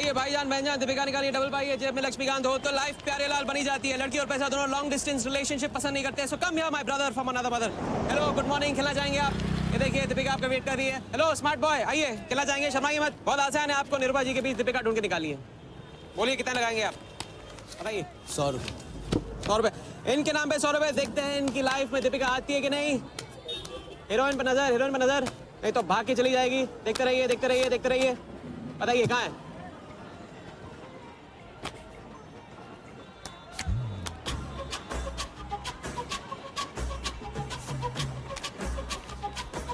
आइए भाईजान बहनजान, दीपिका निकालिए डबल पाइए, जेब में लक्ष्मीकांत हो तो लाइफ प्यारे लाल बनी जाती है। लड़की और पैसा दोनों लॉन्ग डिस्टेंस रिलेशनशिप पसंद नहीं करते, so come here my brother from another mother. Hello good morning, खिला जाएंगे आप? ये देखिए दीपिका आपका वेट कर रही है। हेलो स्मार्ट बॉय, आइए खिला जाएंगे, शर्माइए मत। बहुत आसान है, आपको निर्भा जी के बीच दीपिका ढूंढ के निकालिए। बोलिए कितना लगाएंगे आप, बताइए। 100 रुपये। 100 रुपये इनके नाम पे 100 रुपये। देखते हैं इनकी लाइफ में दीपिका आती है कि नहीं। हीरोइन पे नजर, हीरोइन पे नजर, नहीं तो भाग के चली जाएगी। देखते रहिए देखते रहिए देखते रहिए, बताइए कहाँ है।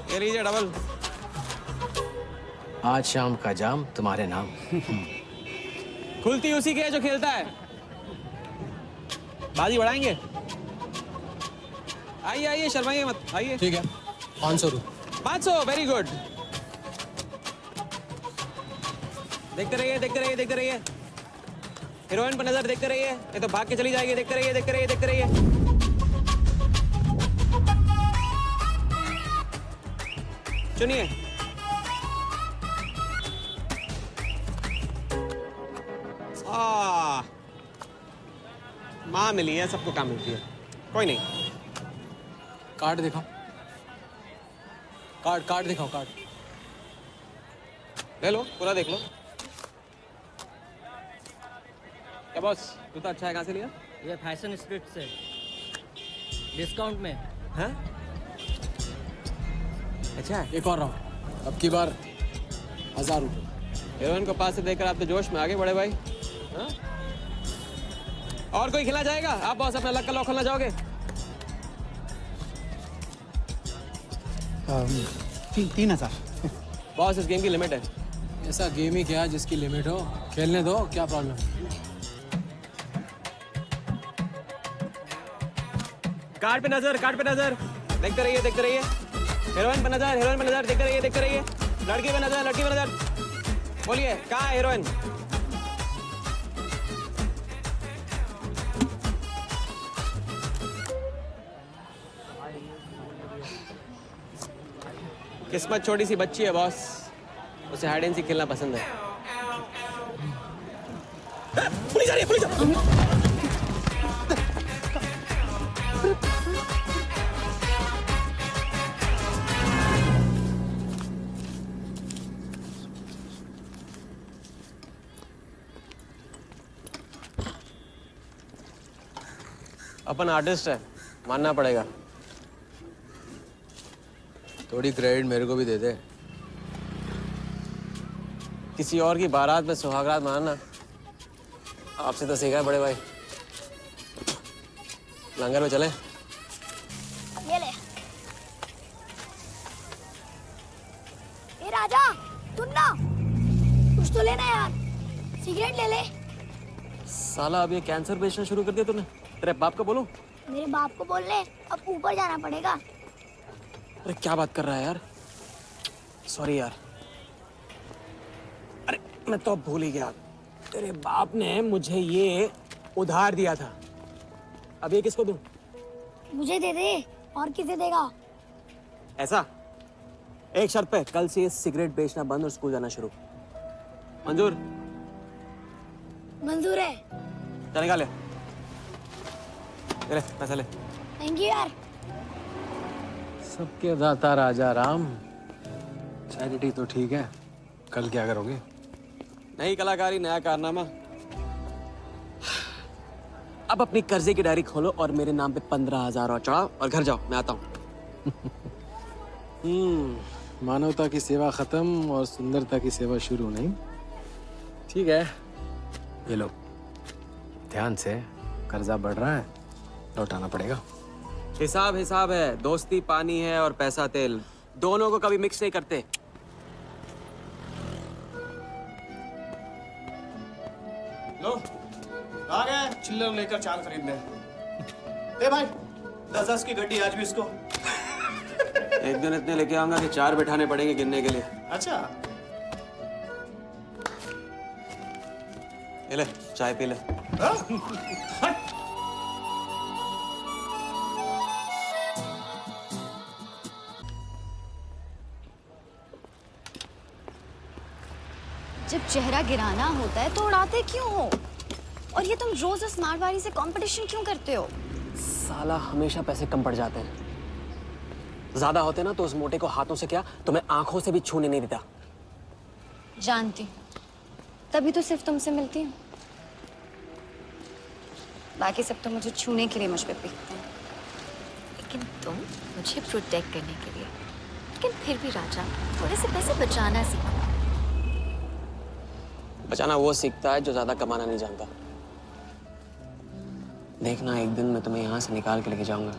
ये लीजिए डबल। आज शाम का जाम तुम्हारे नाम। खुलती उसी की है जो खेलता है। बाजी बढ़ाएंगे? आइए आइए, शर्माइए मत, आइए। ठीक है, 500 रुपये। 500, वेरी गुड। देखते रहिए देखते रहिए देखते रहिए, हीरोइन पर नजर, देखते रहिए, ये तो भाग के चली जाएगी। देखते रहिए देखते रहिए देखते रहिए। सुनिए, माँ मिली है, सबको काम मिलती है, कोई नहीं। कार्ड दिखाओ, कार्ड दिखाओ, कार्ड ले लो, पूरा देख लो। क्या बॉस, जूता अच्छा है, कहाँ से लिया? ये फैशन स्ट्रीट से डिस्काउंट में। हाँ अच्छा है। एक और राउंड, अब की बार 1000 रुपये। हीरोइन को पास से देखकर आप तो जोश में आगे बड़े भाई। हाँ? और कोई खिला जाएगा? आप बॉस अपना लक का लॉक खोलना चाहोगे? 3000। बॉस इस गेम की लिमिट है। ऐसा गेम ही क्या जिसकी लिमिट हो, खेलने दो, क्या प्रॉब्लम है? कार्ड पे नजर, कार्ड पे नजर, देखते रहिए देखते रहिए। हीरोइन पे नजर, हीरोइन पे नजर, देखते रहिए देखते रहिए। लड़की पे नजर, लड़की पे नजर। बोलिए कहाँ है हीरोइन? किस्मत छोटी सी बच्ची है बॉस, उसे हाइड एंड सीक खेलना पसंद है। पुलिस आ रही है, पुलिस आ रही है। अपन आर्टिस्ट है, मानना पड़ेगा। थोड़ी क्रेडिट मेरे को भी दे दे। किसी और की बारात में सुहागरात मनाना आपसे तो सीखा है बड़े भाई। लंगर में चले? ये ले। ए राजा, सुन ना, कुछ तो लेना यार, सिगरेट ले ले। साला अब ये कैंसर बेचना शुरू कर दिया तूने। तेरे बाप को बोलूं? मेरे बाप को बोल ले, अब ऊपर जाना पड़ेगा। अरे क्या बात कर रहा है यार, सॉरी यार। अरे मैं तो भूल ही गया, तेरे बाप ने मुझे ये उधार दिया था। अब ये किसको दूं? मुझे दे दे, और किसे देगा? ऐसा, एक शर्त पे, कल से ये सिगरेट बेचना बंद और स्कूल जाना शुरू। मंजूर? मंजूर है। चल निकाल ले, पैसा ले। थैंक यू यार। सबके दाता राजा राम। चैरिटी तो ठीक है, कल क्या करोगे? नई कलाकारी, नया कारनामा। अब अपनी कर्जे की डायरी खोलो और मेरे नाम पे 15,000 और चढ़ाओ और घर जाओ, मैं आता हूँ। मानवता की सेवा खत्म और सुंदरता की सेवा शुरू नहीं। ठीक है, ये लो, ध्यान से, कर्जा बढ़ रहा है, लौटाना पड़ेगा। हिसाब हिसाब है, दोस्ती पानी है और पैसा तेल, दोनों को कभी मिक्स नहीं करते। लो, आ गए चिल्लर लेकर चाल खरीदने। ए भाई, 10-10 की गड्डी आज भी इसको। एक दिन इतने लेके आऊंगा कि 4 बिठाने पड़ेंगे गिनने के लिए। अच्छा, ये ले, चाय पी ले। जब चेहरा गिराना होता है तो उड़ाते क्यों हो? और ये तुम रोज उस मारवाड़ी से कंपटीशन क्यों करते हो? साला हमेशा पैसे कम पड़ जाते हैं। ज्यादा होते ना तो उस मोटे को हाथों से क्या तुम्हें आंखों से भी छूने नहीं देता। जानती हूँ, तभी तो सिर्फ तुमसे मिलती हूँ। बाकी सब तो मुझे छूने के लिए मुझ पे पीटते हैं, लेकिन तुम मुझे प्रोटेक्ट करने के लिए। लेकिन फिर भी राजा, थोड़े से पैसे बचाना सीखो। बचाना वो सीखता है जो ज्यादा कमाना नहीं जानता। देखना एक दिन मैं तुम्हें यहाँ से निकाल के लेके जाऊंगा।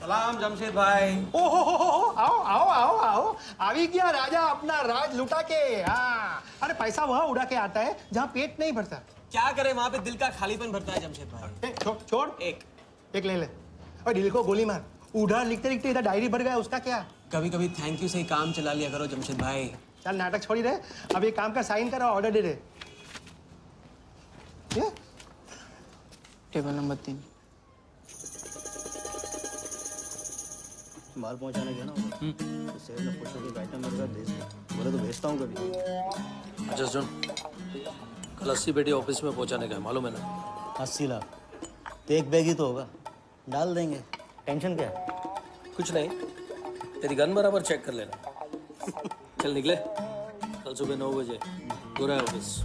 सलाम जमशेद भाई। ओ हो, आओ आओ आओ आओ, अभी क्या राजा अपना राज लुटा के। हाँ, अरे पैसा वहाँ उड़ा के आता है जहाँ पेट नहीं भरता। क्या करे, वहां पे दिल का खालीपन भरता है जमशेद भाई। छोड़ एक ले ले। और दिल को गोली मार। उधार लिखते लिखते इधर डायरी भर गया, उसका क्या? कभी कभी थैंक यू से ही काम चला लिया करो जमशेद भाई। चल नाटक छोड़ी रहे, अब एक काम का साइन करा, ऑर्डर दे दे। ये टेबल नंबर 3। माल पहुंचाने गया ना तो सेठ ने पूछा कि आइटम मेरे पास भेज दे। बोले तो भेजता हूँ कभी। अच्छा सुन, कल 80 पेटी ऑफिस में पहुंचाने का है, मालूम है ना? 80 लाख तो एक बैग ही तो होगा, डाल देंगे। टेंशन क्या है? कुछ नहीं, तेरी गन बराबर चेक कर लेना। चल निकले, कल सुबह 9 बजे पूरा ऑफिस।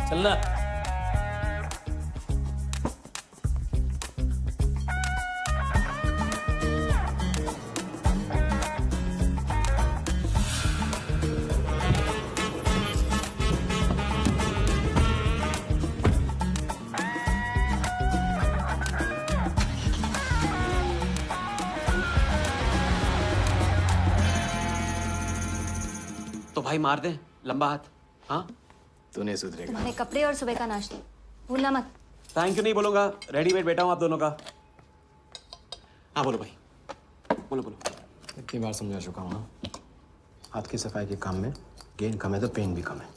चलना। तो भाई मार दे लंबा हाथ। हाँ तू नहीं सुधरेगा। तुम्हारे कपड़े और सुबह का नाश्ता भूलना मत। थैंक यू नहीं बोलूंगा, रेडीमेड बैठा हूँ आप दोनों का। हाँ बोलो भाई, बोलो बोलो। इतनी बार समझा चुका हूँ ना, हाथ की सफाई के काम में गेन कम है तो पेन भी कम है।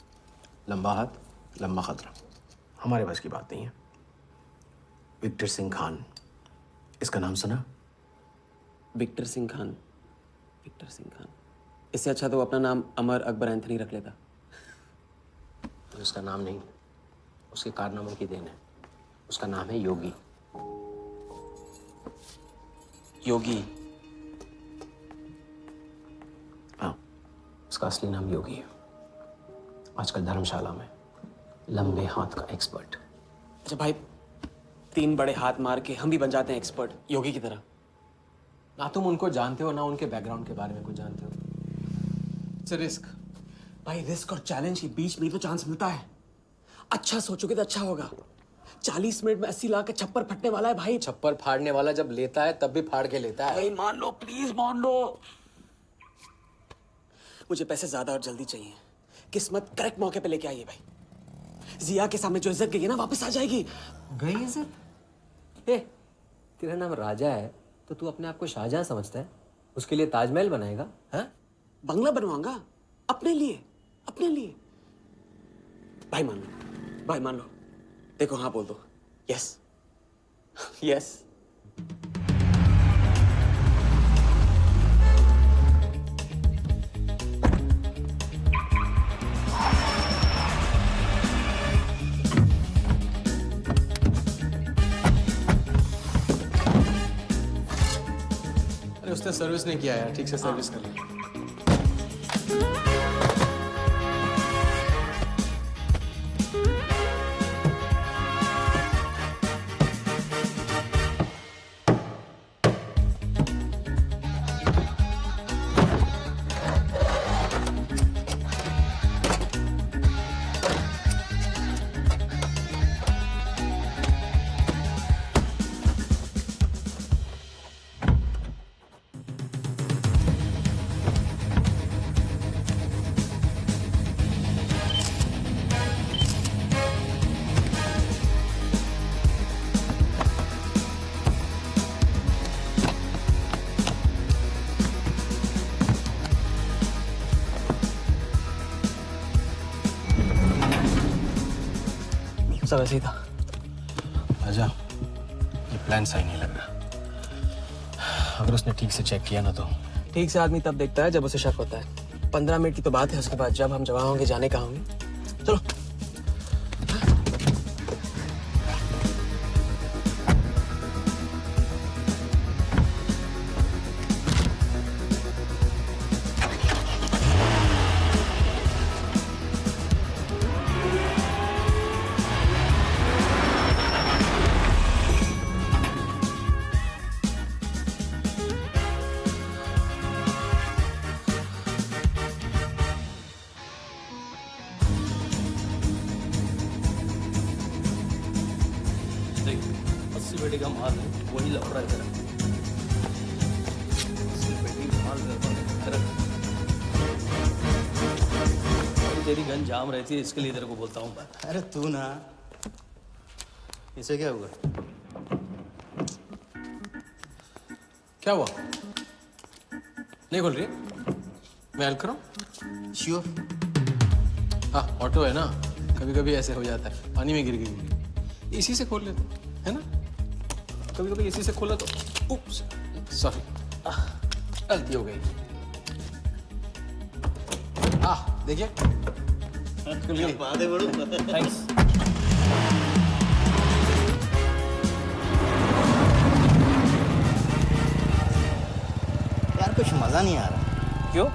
लंबा हाथ लंबा खतरा, हमारे बस की बात नहीं है। विक्टर सिंह खान, इसका नाम सुना? Victor Singh Khan, Victor Singh Khan. इससे अच्छा तो अपना नाम अमर अकबर एंथनी रख लेता। तो उसका नाम नहीं, उसके कारनामों की देन है। उसका नाम है योगी। योगी? हाँ, उसका असली नाम योगी है। आजकल धर्मशाला में लंबे हाथ का एक्सपर्ट। अच्छा भाई, 3 बड़े हाथ मार के हम भी बन जाते हैं एक्सपर्ट योगी की तरह। ना तुम उनको जानते हो ना उनके बैकग्राउंड के बारे में कुछ जानते हो। इट्स रिस्क भाई, रिस्क और चैलेंज के बीच में तो चांस मिलता है। अच्छा सोचोगे तो अच्छा होगा। 40 मिनट में 80 लाख का छप्पर फटने वाला है भाई। छप्पर फाड़ने वाला जब लेता है तब भी फाड़ के लेता है। भाई मान लो, प्लीज मान लो। मुझे पैसे ज्यादा और जल्दी चाहिए। किस्मत करेक्ट मौके पे लेके आइए भाई। जिया के सामने जो इज्जत गई है ना, वापस आ जाएगी। गई इज्जत? ए, तेरा नाम राजा है तो तू अपने आप को शाहजहां समझता है? उसके लिए ताजमहल बनाएगा? हाँ? बंगला बनवाऊंगा अपने लिए, अपने लिए। भाई मान लो, भाई मान लो। देखो हाँ बोल दो। Yes yes. अरे उसने सर्विस नहीं किया यार, ठीक से सर्विस कर ली। सब ऐसे ही था। राजा, ये प्लान सही नहीं लग रहा। अगर उसने ठीक से चेक किया ना तो। ठीक से आदमी तब देखता है जब उसे शक होता है। 15 मिनट की तो बात है, उसके बाद जब हम जवान होंगे जाने कहाँ होंगे। चलो। देख 80 पेटी का माल है, वही लफड़ा है तेरा। 80 पेटी माल तेरा। तेरी गन जाम रहती है, इसके लिए तेरे को बोलता हूँ मैं। अरे तू ना, इसे क्या हुआ? क्या हुआ? नहीं खोल रही? मैं हेल्प करूं? श्योर। हाँ, ऑटो है ना, कभी कभी ऐसे हो जाता है, पानी में गिर गई। इसी से खोल लेते है ना, कभी कभी इसी से खोला तो उप्स, सॉरी, गलती हो गई। देखिए थैंक्स। यार कुछ मजा नहीं आ रहा। क्यों?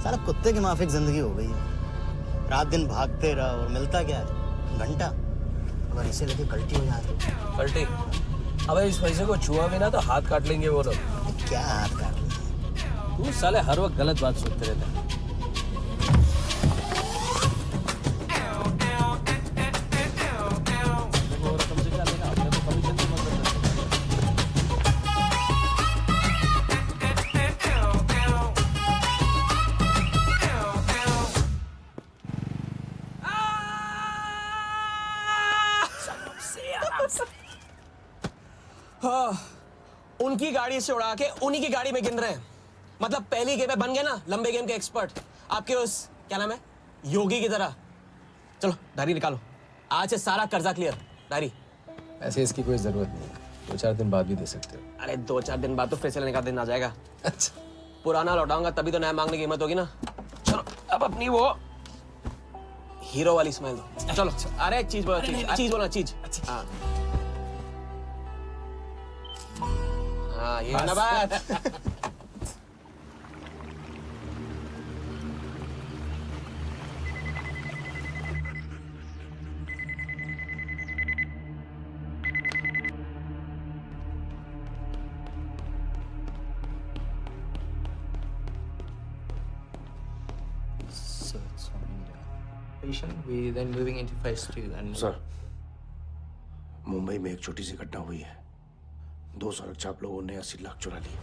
साला कुत्ते की माफिक जिंदगी हो गई है। रात दिन भागते रहो और मिलता क्या है? घंटा। अगर इसे लेके गलती हो जाती पलटी। अबे इस पैसे को छुआ भी ना तो हाथ काट लेंगे वो लोग। तो क्या हाथ काट रही है? तू साले हर वक्त गलत बात सोचते रहते हैं। उनकी गाड़ी से उड़ा के उन्हीं की गाड़ी में गिन रहे हैं। मतलब पहली गेम में बन गए ना लंबे गेम के एक्सपर्ट। आपके उस क्या नाम है योगी की तरह। चलो डायरी निकालो, आज से सारा कर्जा क्लियर। डायरी। ऐसे इसकी कोई जरूरत नहीं, 2-4 दिन बाद भी दे सकते हो। अरे 2-4 दिन बाद तो फिर से लेने का दिन आ जाएगा। अच्छा, पुराना लौटाऊंगा तभी तो नया मांगने की हिम्मत होगी ना। चलो अब अपनी वो हीरो वाली स्माइल दो। चलो अरे चीज बोलो, चीज बोलो, चीज। हाँ हाँ, ये है ना बात। So it's from India. Patient, we then moving into phase 2 and sir, Mumbai में एक छोटी सी घटना हुई है। 2 सुरक्षा लोगों ने 80 लाख चुरा लिए।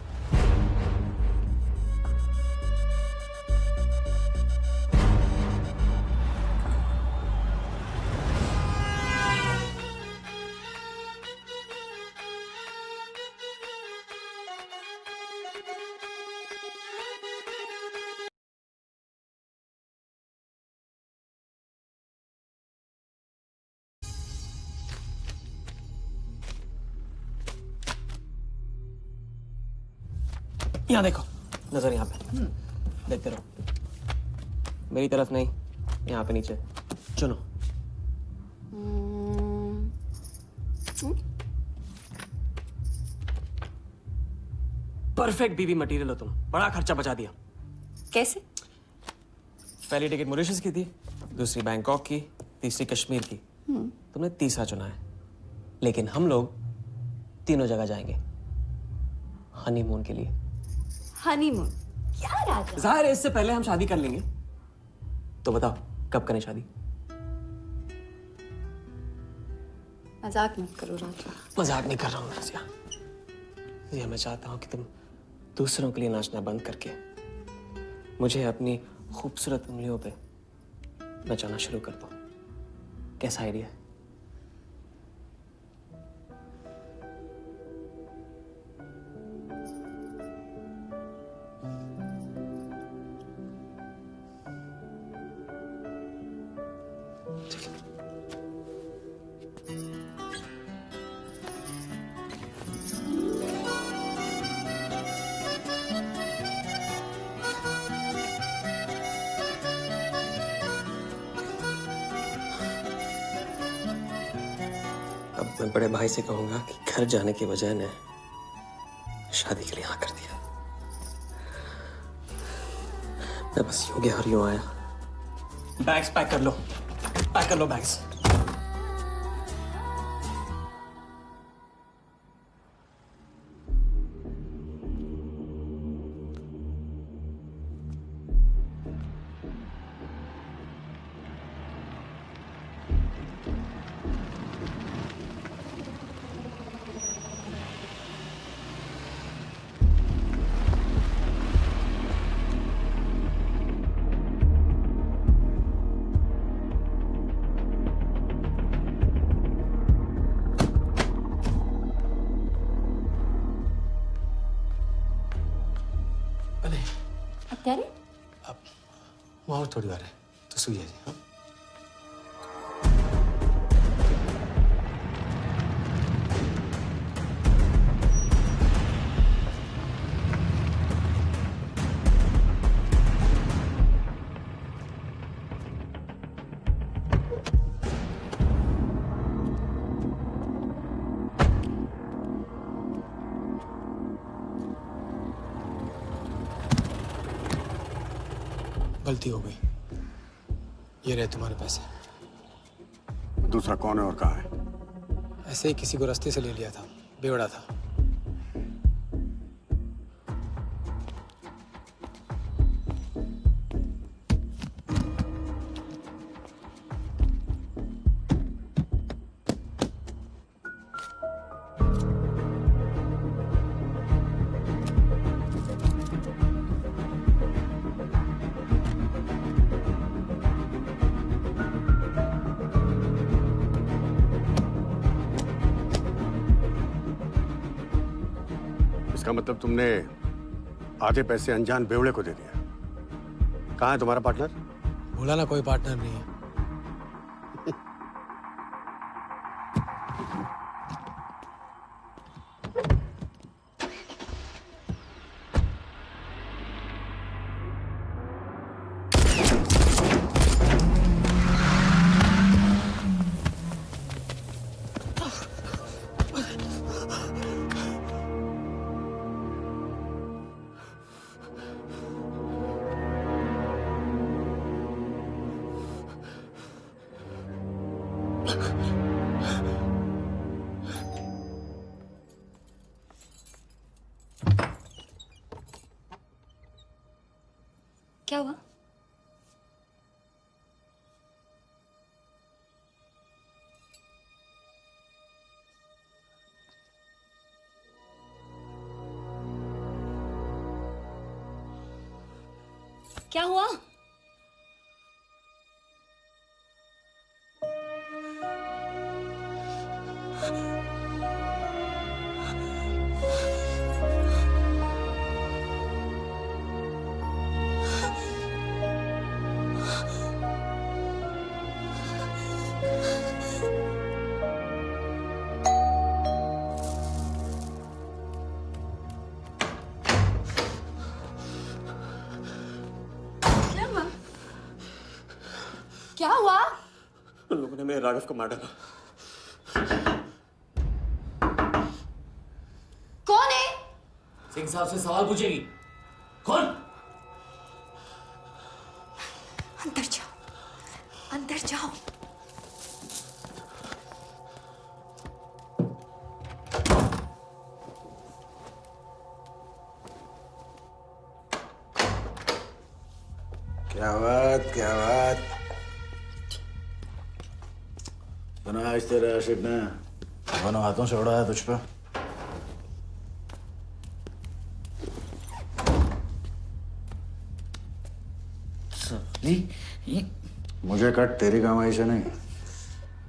यहाँ देखो, नजर यहाँ पे। देखते रहो। मेरी तरफ नहीं, यहाँ पे नीचे। चुनो। परफेक्ट बीवी मटेरियल हो तुम। बड़ा खर्चा बचा दिया। कैसे? पहली टिकट मॉरिशस की थी, दूसरी बैंकॉक की, तीसरी कश्मीर की। तुमने तीसरा चुना है। लेकिन हम लोग तीनों जगह जाएंगे हनीमून के लिए। हनीमून? क्या राजा? जाहिर है इससे पहले हम शादी कर लेंगे। तो बताओ कब करें शादी? मजाक मत करो राजा। मजाक नहीं कर रहा हूँ रजिया। रजिया, मैं चाहता हूँ कि तुम दूसरों के लिए नाचना बंद करके मुझे अपनी खूबसूरत उंगलियों पे नचाना शुरू कर दो। कैसा आइडिया है? बड़े भाई से कहूंगा कि घर जाने की बजाय ने शादी के लिए हाँ कर दिया। मैं बस यूं गया और यूं आया। बैग्स पैक कर लो बैग्स। तेरे वहाँ और थोड़ी बार है तो सुई है जी। हाँ? गलती हो गई। ये रहे तुम्हारे पैसे। दूसरा कौन है और कहाँ है? ऐसे ही किसी को रास्ते से ले लिया था, बेवड़ा था। इसका मतलब तुमने आधे पैसे अनजान बेवड़े को दे दिया। कहाँ है तुम्हारा पार्टनर? बोला ना कोई पार्टनर नहीं है। क्या हुआ? क्या हुआ? क्या हुआ? उन लोगों ने मेरे राघव को मार डाला। कौन है? सिंह साहब से सवाल पूछेगी। कौन? अंदर जाओ, अंदर जाओ। क्या बात, क्या बात। बना आज तेरे आशिक ने दोनों हाथों से उड़ाया तुझ पे। मुझे कट तेरी कमाई से नहीं,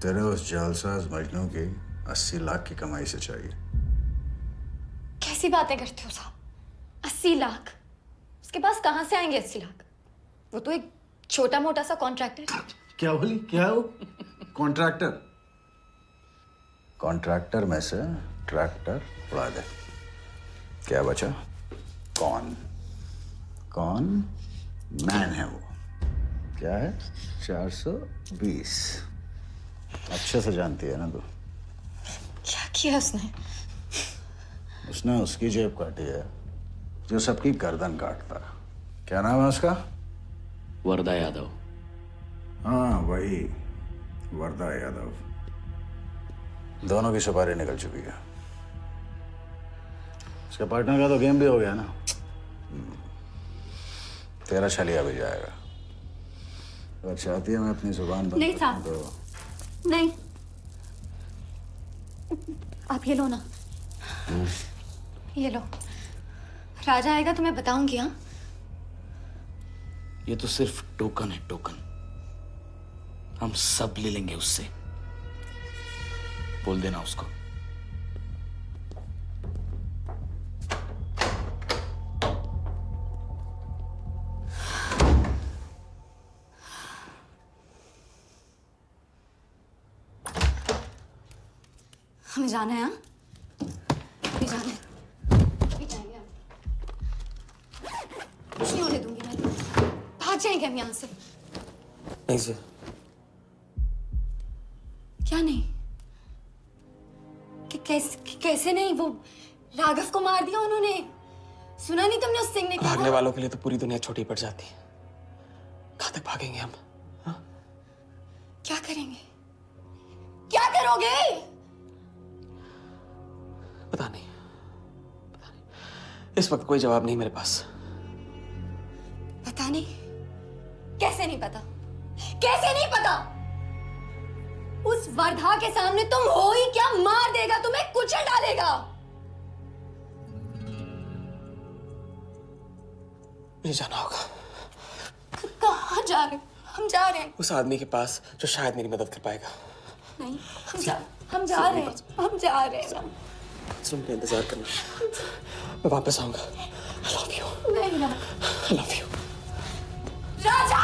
तेरे उस जालसाज मजनू की 80 लाख की कमाई से चाहिए। कैसी बातें करते हो साहब? 80 लाख? उसके पास कहां से आएंगे 80 लाख? वो तो एक छोटा मोटा सा कॉन्ट्रैक्टर है। क्या बोली? क्या हो? कॉन्ट्रैक्टर? कॉन्ट्रैक्टर में से ट्रैक्टर उड़ा दे। क्या बचा? कौन? कौन मैन है वो? क्या है? 420। अच्छे से जानती है ना तू। किया उसने? उसने उसकी जेब काटी है जो सबकी गर्दन काटता। क्या नाम है उसका? वरदा यादव। हाँ वही, वरदा यादव। दोनों की सुपारी निकल चुकी है। उसके पार्टनर का तो गेम भी हो गया ना। तेरा छलिया भी जाएगा। अगर चाहती है मैं अपनी जुबान बंद नहीं कर साहब। दूं तो नहीं, आप ये लो ना, ये लो। राजा आएगा तो मैं बताऊंगी। हाँ, ये तो सिर्फ टोकन है, टोकन। हम सब ले लेंगे उससे। बोल देना उसको। हमें जाना है। हाँ, अभी जाना है, अभी जाएंगे हम। कुछ नहीं होने दूंगी मैं। भाग जाएंगे हम यहाँ से। नहीं सर। क्या नहीं? कैसे नहीं? वो राघव को मार दिया उन्होंने। सुना नहीं तुमने उस सिंह ने? भागने वालों के लिए तो पूरी दुनिया छोटी पड़ जाती है। कहाँ तक भागेंगे हम? हाँ? क्या करेंगे? क्या करोगे? पता नहीं, इस वक्त कोई जवाब नहीं मेरे पास। पता नहीं? कैसे नहीं पता? कैसे नहीं पता? उस वर्धा के सामने तुम हो ही क्या? मार देगा, तुम्हें कुचल डालेगा। मुझे जाना होगा। कहाँ जा रहे? हम जा रहे हैं। उस आदमी के पास जो शायद मेरी मदद कर पाएगा। नहीं, हम जा रहे हैं। हम जा रहे हैं। सुन के इंतजार करना, मैं वापस आऊंगा। I love you. नहीं ना। I love you. राजा!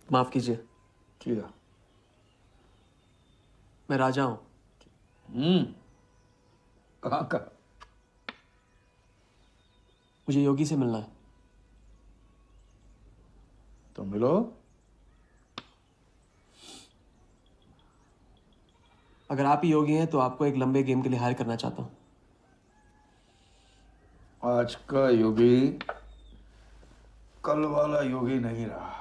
माफ कीजिए। किया। मैं राजा हूं। कहाँ का? मुझे योगी से मिलना है। तो मिलो। अगर आप ही योगी हैं तो आपको एक लंबे गेम के लिए हायर करना चाहता हूं। आज का योगी कल वाला योगी नहीं रहा है।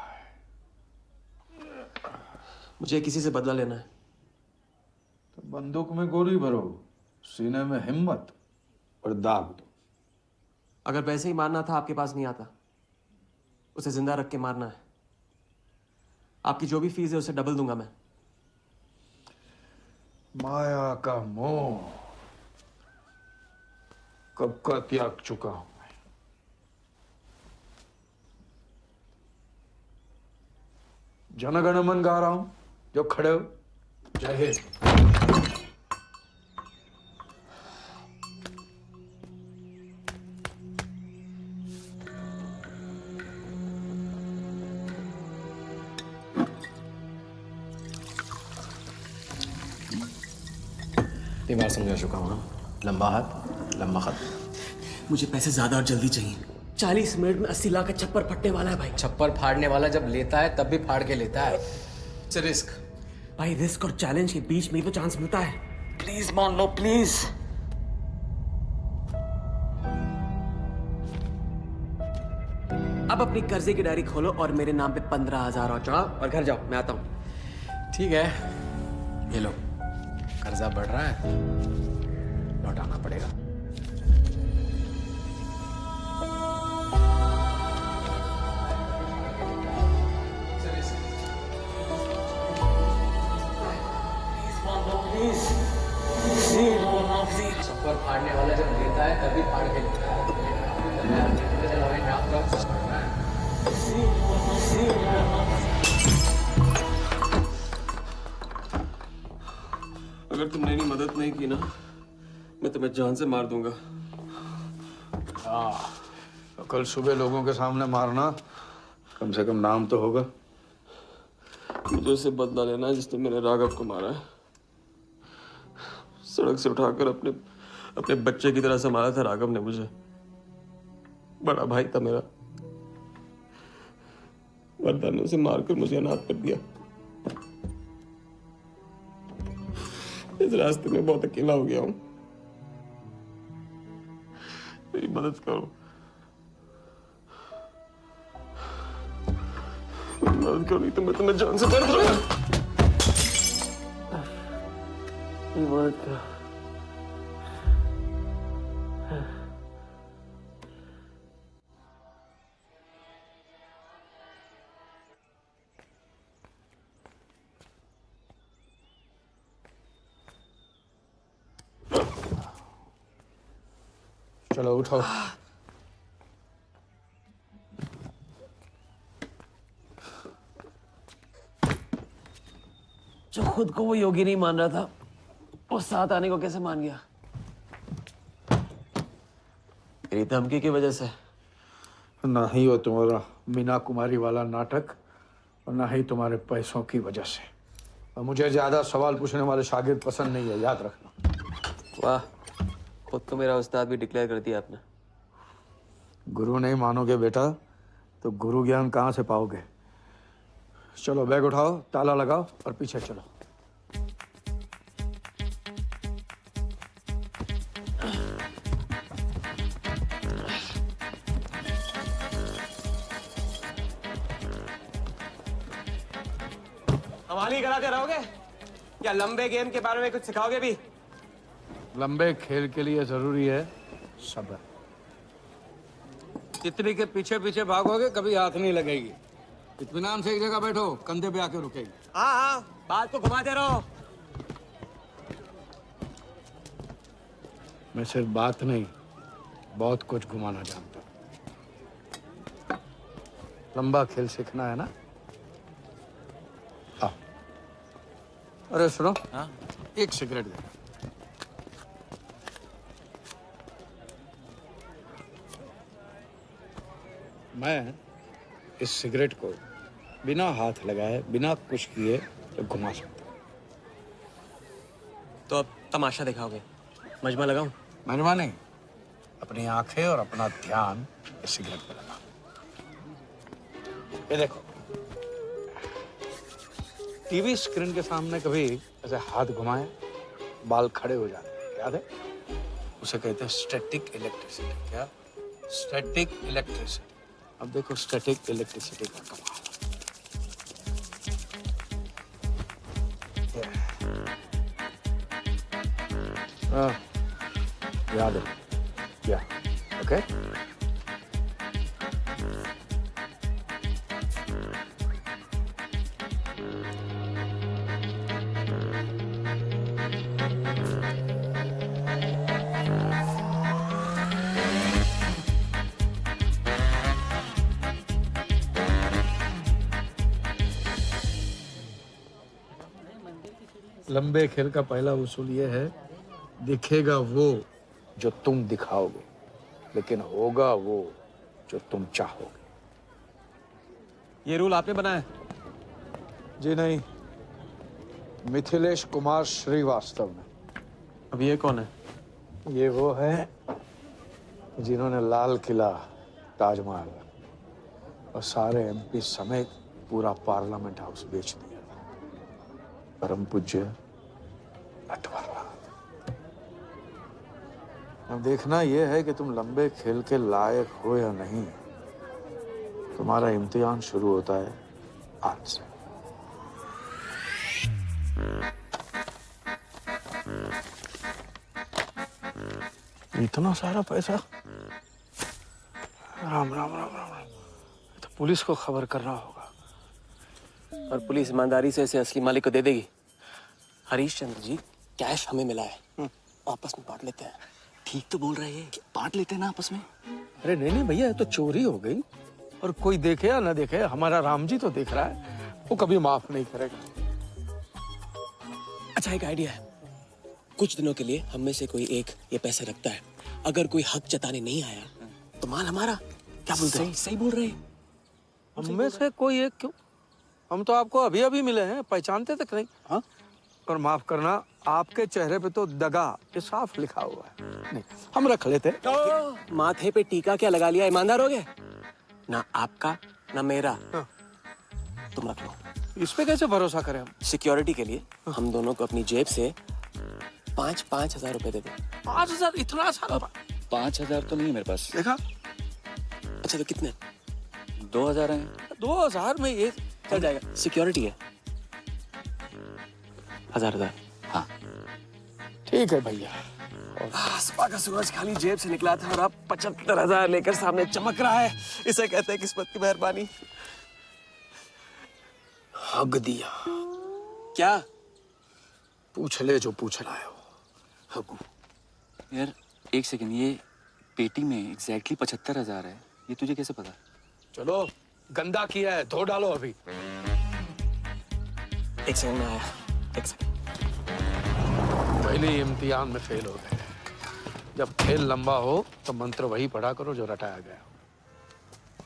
मुझे किसी से बदला लेना है। तो बंदूक में गोली भरो, सीने में हिम्मत और दाग दो। अगर वैसे ही मारना था आपके पास नहीं आता, उसे जिंदा रख के मारना है। आपकी जो भी फीस है उसे डबल दूंगा मैं। माया का मोह कब का त्याग चुका हूं मैं। जनगण मन गा रहा हूं, जो खड़े हो। जय हिंद। इतनी बार समझा चुका हूं ना, लंबा हाथ लंबा खत। मुझे पैसे ज्यादा और जल्दी चाहिए। 40 मिनट में 80 लाख का छप्पर फटने वाला है भाई। छप्पर फाड़ने वाला जब लेता है तब भी फाड़ के लेता है। It's risk. भाई रिस्क और चैलेंज के बीच में ही तो चांस मिलता है। प्लीज मान लो प्लीज। अब अपनी कर्जे की डायरी खोलो और मेरे नाम पे 15,000 और चढ़ाओ और घर जाओ। मैं आता हूं। ठीक है, ये लो, कर्जा बढ़ रहा है, लौटाना पड़ेगा। प्लीज तभी फाड़ के अगर तुमने मेरी मदद नहीं की ना, मैं तुम्हें जान से मार दूंगा। हाँ, तो कल सुबह लोगों के सामने मारना, कम से कम नाम तो होगा। मुझे उससे बदला लेना है जिसने मेरे राघव को मारा है। सड़क से उठाकर अपने बच्चे की तरह संभाला था राघव ने मुझे। बड़ा भाई था मेरा। वरदा ने उसे मारकर मुझे अनाथ कर दिया। इस रास्ते में बहुत अकेला हो गया हूं। मेरी मदद करो, मदद करो, नहीं तो मैं तुम्हें जान से मार दूंगा। मदद करो। चलो उठो। जो खुद को वो योगी नहीं मान रहा था, वो साथ आने को कैसे मान गया? मेरी धमकी की वजह से। ना ही वो तुम्हारा मीना कुमारी वाला नाटक और ना ही तुम्हारे पैसों की वजह से। और मुझे ज्यादा सवाल पूछने वाले शागिर्द पसंद नहीं है, याद रखना। वाह, खुद तो मेरा उस्ताद भी डिक्लेयर कर दिया आपने। गुरु नहीं मानोगे बेटा तो गुरु ज्ञान कहाँ से पाओगे। चलो बैग उठाओ, ताला लगाओ और पीछे चलो। हमारी कराते रहोगे या लंबे गेम के बारे में कुछ सिखाओगे भी? लंबे खेल के लिए जरूरी है सब्र। तितली के पीछे पीछे भागोगे कभी हाथ नहीं लगेगी। इत्मीनान से एक जगह बैठो, कंधे पे आके रुकेगी। हाँ हाँ, बात को घुमाते रहो। मैं सिर्फ बात नहीं, बहुत कुछ घुमाना जानता हूँ। लंबा खेल सीखना है ना? आओ। अरे सुनो, हाँ? एक सिगरेट दे। मैं इस सिगरेट को बिना हाथ लगाए, बिना कुछ किए तो घुमा सकता हूँ। तो अब तमाशा दिखाओगे? मजमा लगाऊं? मजमा नहीं, अपनी आंखें और अपना ध्यान इस सिगरेट पे लगा। ये देखो, टीवी स्क्रीन के सामने कभी ऐसे हाथ घुमाए बाल खड़े हो जाते हैं, याद है? उसे कहते हैं स्टैटिक इलेक्ट्रिसिटी। क्या? Static electricity. अब देखो स्टैटिक इलेक्ट्रिसिटी का कमाल। याद है? या ओके? लंबे खेल का पहला उसूल ये है, दिखेगा वो जो तुम दिखाओगे, लेकिन होगा वो जो तुम चाहोगे। ये रूल आपने बनाया? जी नहीं, मिथिलेश कुमार श्रीवास्तव ने। अब ये कौन है? ये वो है जिन्होंने लाल किला, ताजमहल और सारे एमपी समेत पूरा पार्लियामेंट हाउस बेच दिया था। परम पूज्य नटवरलाल। अब देखना यह है कि तुम लंबे खेल के लायक हो या नहीं। तुम्हारा इम्तिहान शुरू होता है आज से। इतना सारा पैसा? राम राम राम राम राम। तो पुलिस को खबर करना होगा। और पुलिस ईमानदारी से इसे असली मालिक को दे देगी। हरीश चंद्र जी, कैश हमें मिला है, आपस में बांट लेते हैं। ठीक तो बोल रहे हैं, बांट लेते ना आपस में। अरे नहीं नहीं भैया, ये तो चोरी हो गई, और कोई देखे या ना देखे, हमारा राम जी तो देख रहा है, वो कभी माफ नहीं करेगा। अच्छा, एक आइडिया है। कुछ दिनों के लिए हम में से कोई एक ये पैसे रखता है, अगर कोई हक जताने नहीं आया तो माल हमारा। क्या बोलते हैं? सही बोल रहे हैं। हम में से कोई एक क्यों, हम तो आपको अभी अभी मिले हैं, पहचानते तक नहीं। हाँ, और माफ करना, आपके चेहरे पे तो दगा ये साफ लिखा हुआ है। नहीं, हम रख लेते। तो माथे पे टीका क्या लगा लिया, ईमानदार हो गए? ना आपका ना मेरा। हाँ। तुम रख लो। इस पे कैसे भरोसा करें हम? सिक्योरिटी के लिए हम दोनों को अपनी जेब से 5,000 रुपए दे दो। 5,000? इतना सारा? 5,000 तो नहीं है मेरे पास। देखा? अच्छा, तो कितने? 2,000 हैं। 2,000 में ये चल जाएगा, सिक्योरिटी है। 1,000। हाँ ठीक है भैया। सुबह का सूरज खाली जेब से निकला था और अब 75,000 लेकर सामने चमक रहा है। इसे कहते हैं किस्मत की मेहरबानी। हक दिया। क्या? पूछ ले जो पूछ रहा है वो। हक। यार एक सेकंड, ये पेटी में एग्जैक्टली 75,000 है, ये तुझे कैसे पता? चलो, गंदा किया है, धो डालो अभी। एक सेकंड में आया, एक सेकंड। पहले ही इम्तिहान में फेल हो गए। जब खेल लंबा हो तो मंत्र वही पढ़ा करो जो रटाया गया हो।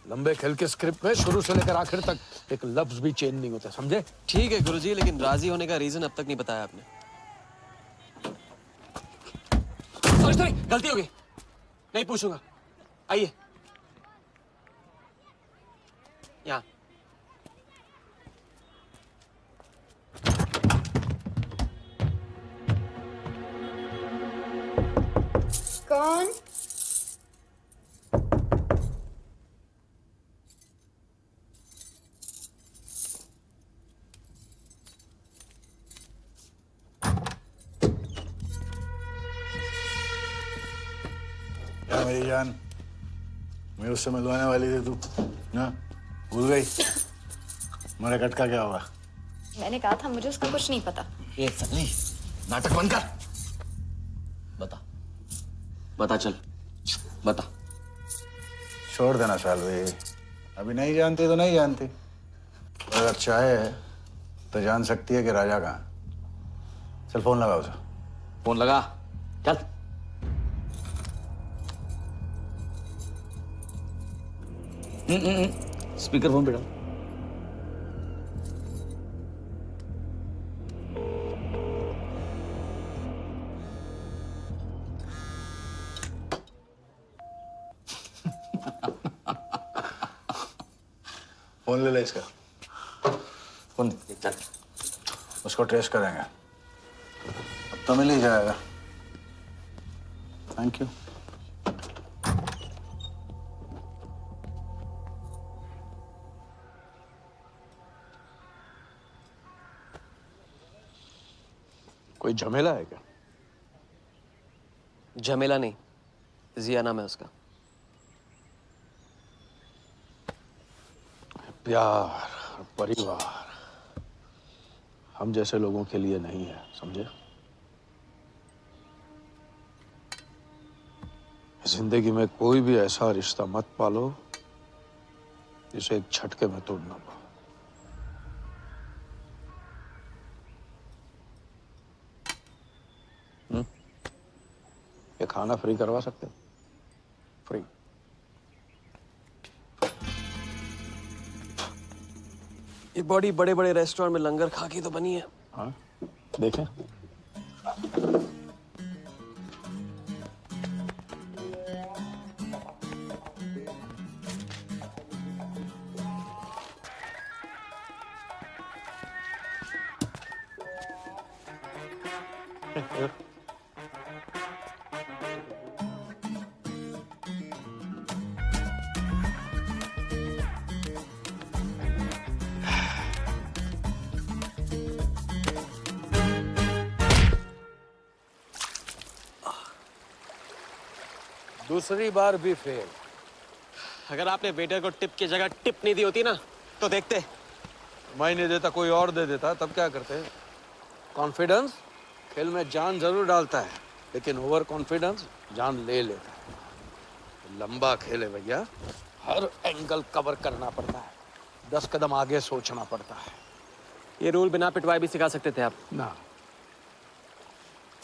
लंबे खेल के स्क्रिप्ट में शुरू से लेकर आखिर तक एक लफ्ज भी चेंज नहीं होता, समझे? ठीक है गुरुजी, लेकिन राजी होने का रीजन अब तक नहीं बताया आपने। सॉरी, गलती हो गई, नहीं पूछूंगा। आइए यहाँ। कौन? क्या मेरी जान, मैं उससे मिलवाने वाली थी, तू ना भूल गई? मेरा कटका क्या होगा? मैंने कहा था मुझे उसका कुछ नहीं पता। ये सगली नाटक बंद कर, बता बता, चल बता। छोड़ देना सालवी, अभी नहीं जानती तो नहीं जानती, अगर चाहे तो जान सकती है कि राजा कहाँ। चल फोन लगा उसे। फोन लगा, चल। स्पीकर फोन पे डाल। फोन ले ले इसका, फोन चल। उसको ट्रेस करेंगे, अब तो मिल ही जाएगा। Thank you. कोई झमेला है क्या? झमेला नहीं, जिया नाम है उसका। प्यार, परिवार हम जैसे लोगों के लिए नहीं है, समझे? जिंदगी में कोई भी ऐसा रिश्ता मत पालो जिसे एक झटके में तोड़ना पड़े। ये खाना फ्री करवा सकते हो? फ्री। ये बॉडी बड़े बड़े रेस्टोरेंट में लंगर खा के तो बनी है। हाँ, देखें। दूसरी बार भी फेल। अगर आपने वेटर को टिप की जगह टिप नहीं दी होती ना तो देखते। मैं नहीं देता, कोई और दे देता, तब क्या करते? कॉन्फिडेंस खेल में जान जरूर डालता है, लेकिन ओवर कॉन्फिडेंस जान ले लेता है। लंबा खेल है भैया, हर एंगल कवर करना पड़ता है, 10 कदम आगे सोचना पड़ता है। ये रूल बिना पिटवाए भी सिखा सकते थे आप। ना,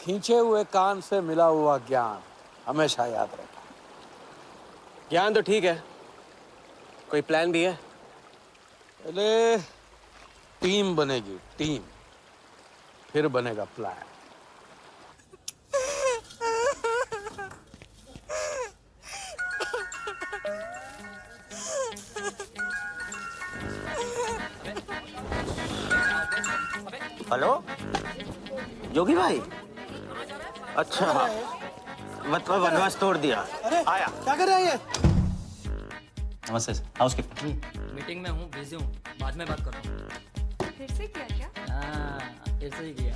खींचे हुए कान से मिला हुआ ज्ञान हमेशा याद रहता है। ज्ञान तो ठीक है, कोई प्लान भी है? पहले टीम बनेगी, टीम, फिर बनेगा प्लान। हेलो जोगी भाई, अच्छा मतलब वनवास तोड़ दिया। आया क्या कर रहे हैं ये? नमस्ते हाउसकीपर। मीटिंग में हूँ, बिजी हूँ, बाद में बात करता हूँ। फिर से किया क्या? हाँ, फिर से ही किया।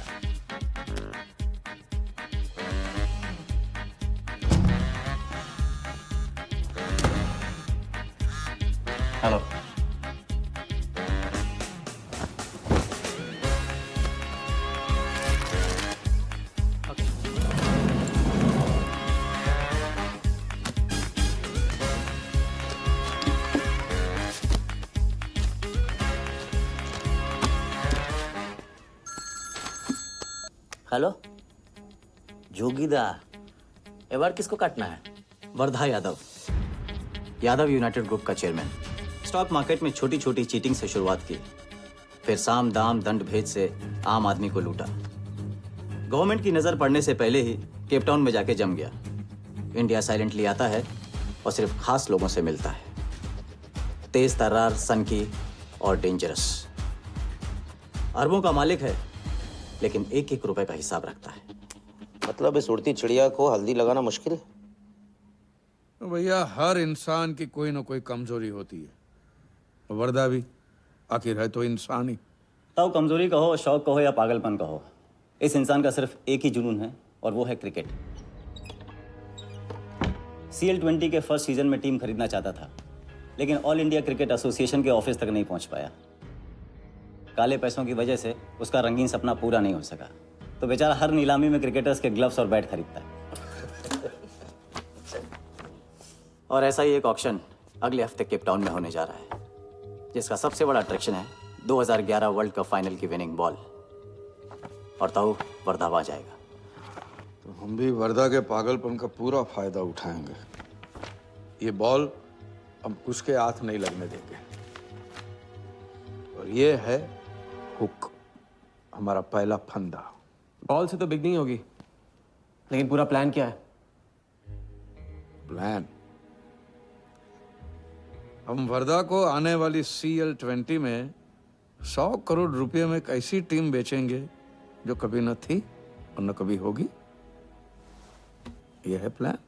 हेलो हेलो जोगीदा, ए बार किसको काटना है? वर्धा यादव, यादव यूनाइटेड ग्रुप का चेयरमैन। स्टॉक मार्केट में छोटी छोटी चीटिंग से शुरुआत की, फिर साम दाम दंड भेद से आम आदमी को लूटा। गवर्नमेंट की नजर पड़ने से पहले ही केप टाउन में जाके जम गया। इंडिया साइलेंटली आता है और सिर्फ खास लोगों से मिलता है। तेज तर्रार, सनकी और डेंजरस। अरबों का मालिक है, लेकिन एक एक रुपए का हिसाब रखता है। मतलब इस उड़ती चिड़िया को हल्दी लगाना मुश्किल है? तो भैया हर इंसान की कोई ना कोई कमजोरी होती है, वर्दा भी आखिर है तो इंसान ही। ताऊ कमजोरी कहो, शौक कहो या पागलपन कहो, इस इंसान का सिर्फ एक ही जुनून है और वो है क्रिकेट। CL20 के फर्स्ट सीजन में टीम खरीदना चाहता था, लेकिन ऑल इंडिया क्रिकेट एसोसिएशन के ऑफिस तक नहीं पहुंच पाया। काले पैसों की वजह से उसका रंगीन सपना पूरा नहीं हो सका, तो बेचारा हर नीलामी में क्रिकेटर्स के ग्लव्स और बैट खरीदता है। और ऐसा ही एक ऑक्शन अगले हफ्ते केप टाउन में होने जा रहा है, जिसका सबसे बड़ा अट्रैक्शन है 2011 वर्ल्ड कप फाइनल की विनिंग बॉल। और ताऊ वर्धा आ जाएगा। तो हम भी वर्दा के पागलपन का पूरा फायदा उठाएंगे। ये बॉल हम उसके हाथ नहीं लगने देंगे। और ये है हुक, हमारा पहला फंदा। बॉल से तो बिग नहीं होगी, लेकिन पूरा प्लान क्या है? प्लान, हम वर्धा को आने वाली CL20 में 100 करोड़ रुपए में एक ऐसी टीम बेचेंगे जो कभी न थी और न कभी होगी। यह है plan.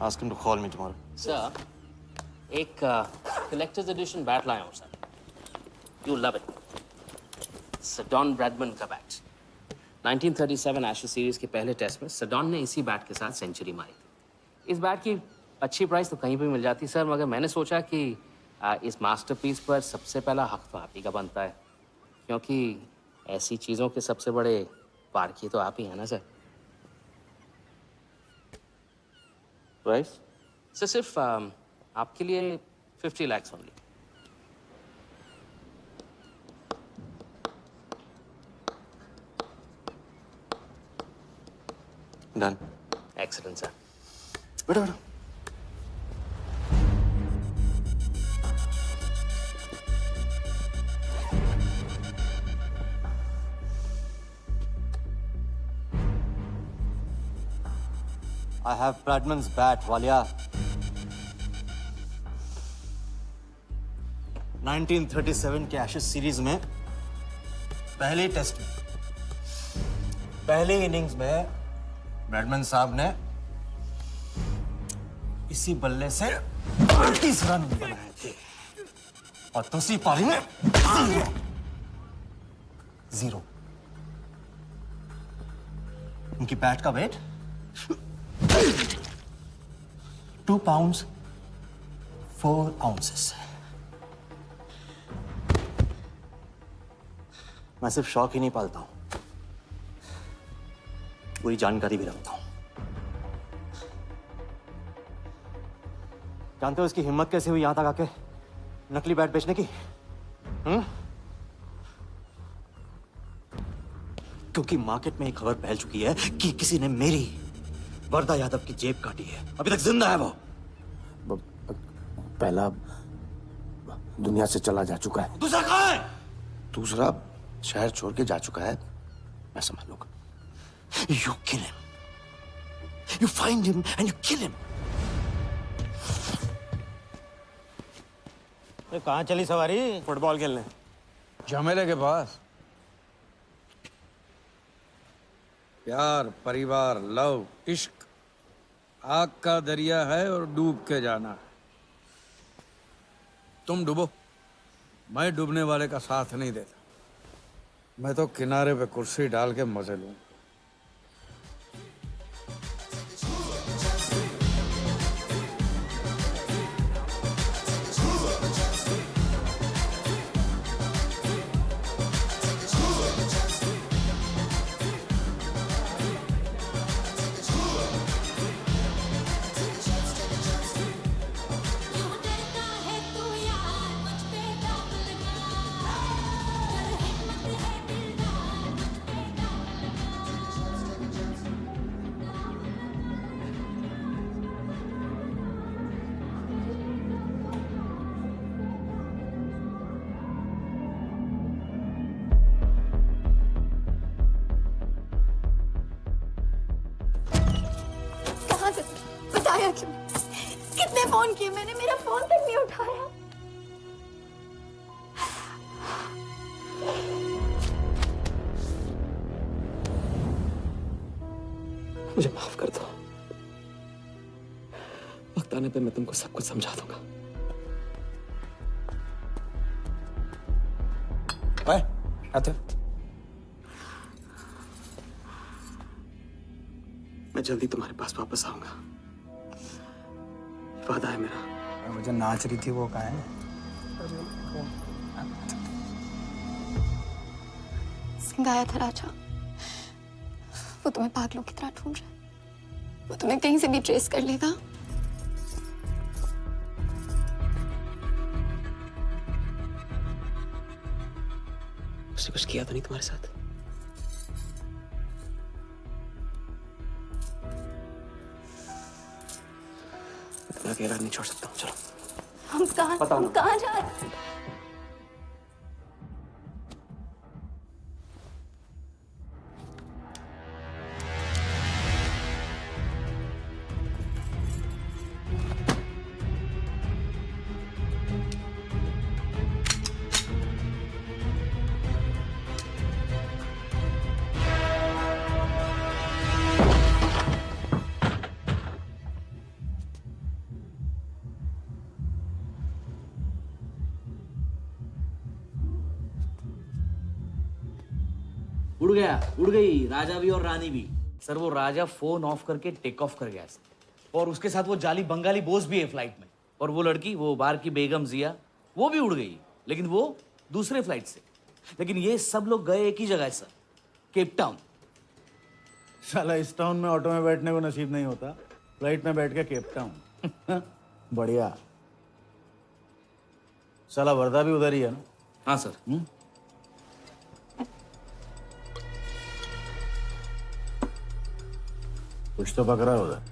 Ask him to call me tomorrow. Sir, एक कलेक्टर्स एडिशन बैट लाया हूँ sir, you love it. Sir Don Bradman का बैट। 1937 एशेज सीरीज के पहले टेस्ट में सडॉन ने इसी बैट के साथ सेंचुरी मारी थी। इस बैट की अच्छी प्राइस तो कहीं भी मिल जाती सर, मगर मैंने सोचा कि इस मास्टरपीस पर सबसे पहला हक तो आप ही का बनता है, क्योंकि ऐसी चीज़ों के सबसे बड़े पारखी तो आप ही हैं ना सर। प्राइस? सर सिर्फ आपके लिए 50 lakhs only. Done. Excellent sir. बैठो बैठो। I have Bradman's bat, Walia. 1937 के एशेज सीरीज में पहले टेस्ट में पहले इनिंग्स में ब्रैडमन साहब ने इसी बल्ले से 38 रन बनाए थे और दूसरी पारी में जीरो। उनकी बैट का वेट 2 pounds 4 ounces। मैं सिर्फ शौक ही नहीं पालता हूं, पूरी जानकारी भी रखता हूं। जानते हो इसकी हिम्मत कैसे हुई यहां तक आके नकली बैट बेचने की? क्योंकि मार्केट में एक खबर फैल चुकी है कि किसी ने मेरी वरदा यादव की जेब काटी है। अभी तक जिंदा है वो। पहला दुनिया से चला जा चुका है, दूसरा कहां है? दूसरा शहर छोड़ के जा चुका है, मैं संभालूंगा। You kill him. You find him and you kill him. कहाँ चली सवारी? फुटबॉल खेलने। झमेले के पास। प्यार, परिवार, लव, इश्क आग का दरिया है और डूब के जाना है। तुम डूबो, मैं डूबने वाले का साथ नहीं देता। मैं तो किनारे पे कुर्सी डाल के मजे लूं। बताया क्यों? कितने फोन किए मैंने, मेरा फोन तक नहीं उठाया। मुझे माफ कर दो। वक्त आने पे मैं तुमको सब कुछ समझा दूंगा। आते मैं जल्दी तुम्हारे पास वापस आऊंगा, वादा है मेरा। मुझे नाच रही थी वो कहाँ है? सिंह आया था राजा, वो तुम्हें पागलों की तरह ढूंढ रहा है। वो तुम्हें कहीं से भी ट्रेस कर लेगा। उसने कुछ किया तो नहीं तुम्हारे साथ? मैं अकेला नहीं छोड़ सकता हूँ। चलो हम कहाँ जा रहे हैं? उड़ गया, उड़ गई राजा भी और रानी भी। सर वो राजा फोन ऑफ करके टेक ऑफ कर गया सर। और उसके साथ वो जाली बंगाली बोस भी है फ्लाइट में। और वो लड़की, वो बार की बेगम जिया, वो भी उड़ गई, लेकिन वो दूसरे फ्लाइट से। लेकिन ये सब लोग गए एक ही जगह है सर, केप टाउन। साला इस टाउन में ऑटो में बैठने को नसीब नहीं होता, फ्लाइट में बैठ के केप टाउन। बढ़िया। साला वर्दा भी उधर ही है ना? हाँ सर। कुछ तो पकड़ा उधर।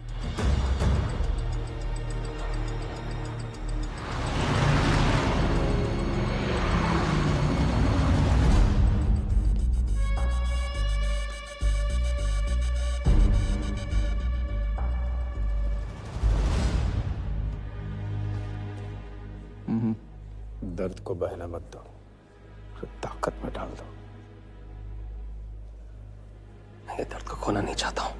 दर्द को बहना मत दो, ताकत में डाल दो। मैं ये दर्द को खोना नहीं चाहता हूं,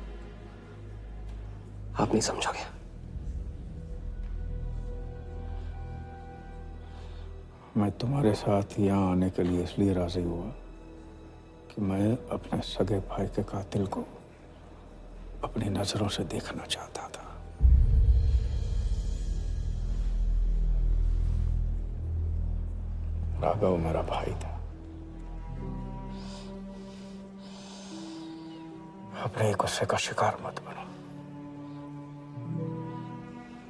आप नहीं समझोगे। मैं तुम्हारे साथ यहाँ आने के लिए इसलिए राजी हुआ कि मैं अपने सगे भाई के कातिल को अपनी नजरों से देखना चाहता था। राघव मेरा भाई था। अपने गुस्से का शिकार मत बनो।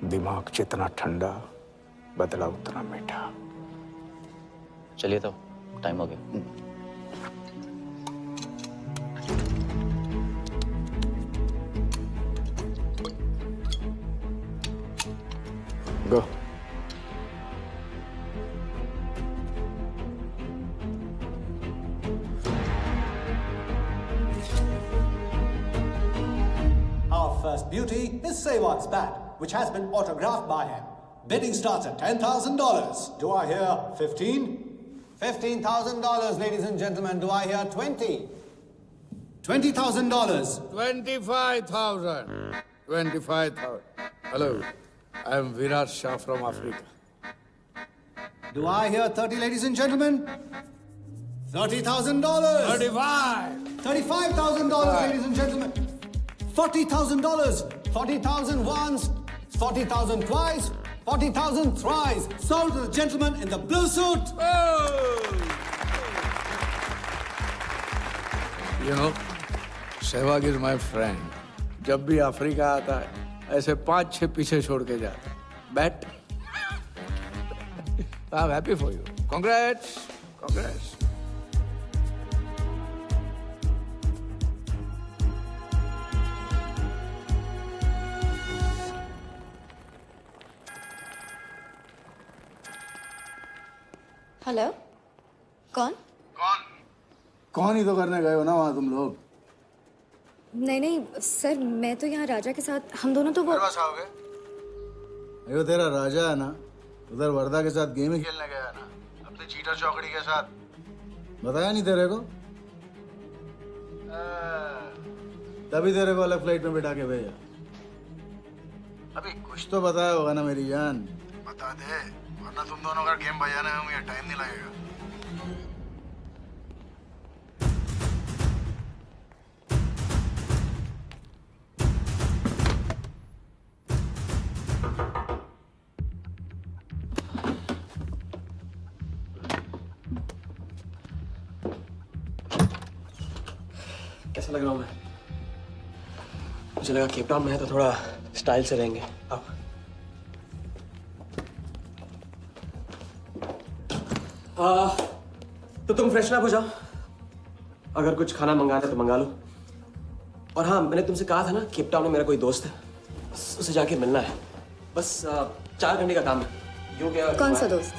दिमाग जितना ठंडा, बदला उतना मीठा। चलिए तो टाइम हो गया। गो। Our first beauty is Sehwag's bat, which has been autographed by him. Bidding starts at $10,000. Do I hear 15? $15,000, ladies and gentlemen. Do I hear 20? $20,000. 25,000. 25,000. Hello, I am Virat Shah from Africa. Do I hear 30, ladies and gentlemen? $30,000. 35. $35,000, ladies and gentlemen. $40,000. 40,000 once, 40,000 twice, 40,000 thrice. Sold to the gentleman in the blue suit. You know, Sehwag is my friend. जब भी Africa आता है, ऐसे 5-6 पीछे छोड़ के जाता है. Bet. I'm happy for you. Congrats. Congrats. Hello, कौन? कौन ही तो करने गए हो ना वहाँ तुम लोग। नहीं नहीं सर, मैं तो यहाँ राजा के साथ, हम दोनों तो वो आओगे? अरे तेरा राजा है ना, उधर वर्धा के साथ गेम ही खेलने गया है ना, अपने चीटर चौकड़ी के साथ। बताया नहीं तेरे को? तभी तेरे को अलग फ्लाइट में बिठा के भेजा। अभी कुछ तो बताया होगा ना मेरी जान। बता दे, वरना तुम दोनों का गेम बजाने में मुझे टाइम नहीं लगेगा। कैसा लग रहा हूँ मैं? मुझे लगा केप टाउन में है तो थोड़ा स्टाइल से रहेंगे। अब तो तुम फ्रेशन अप हो जाओ, अगर कुछ खाना मंगाना है तो मंगा लो। और हाँ, मैंने तुमसे कहा था ना, केप टाउन में मेरा कोई दोस्त है, बस उसे जाके मिलना है। बस 4 घंटे का काम है। यो क्या? कौन सा दोस्त?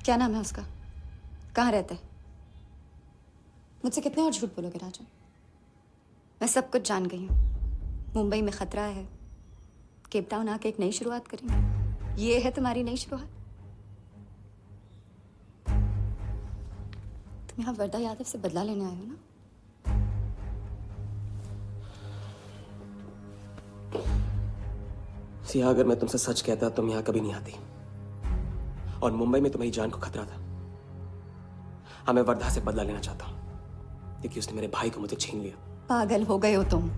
क्या नाम है उसका? कहाँ रहता है? मुझसे कितने और झूठ बोलोगे राजा? मैं सब कुछ जान गई हूँ। मुंबई में खतरा है, केप टाउन आके एक नई शुरुआत करेंगे। ये है तुम्हारी नई शुरुआत? तुम यहाँ वर्धा यादव से बदला लेने आए हो ना? सिया, अगर मैं तुमसे सच कहता तुम यहाँ कभी नहीं आती। और मुंबई में तुम्हारी जान को खतरा था। हाँ, मैं वर्धा से बदला लेना चाहता हूँ, क्योंकि उसने मेरे भाई को मुझे छीन लिया। पागल हो गए हो तुम।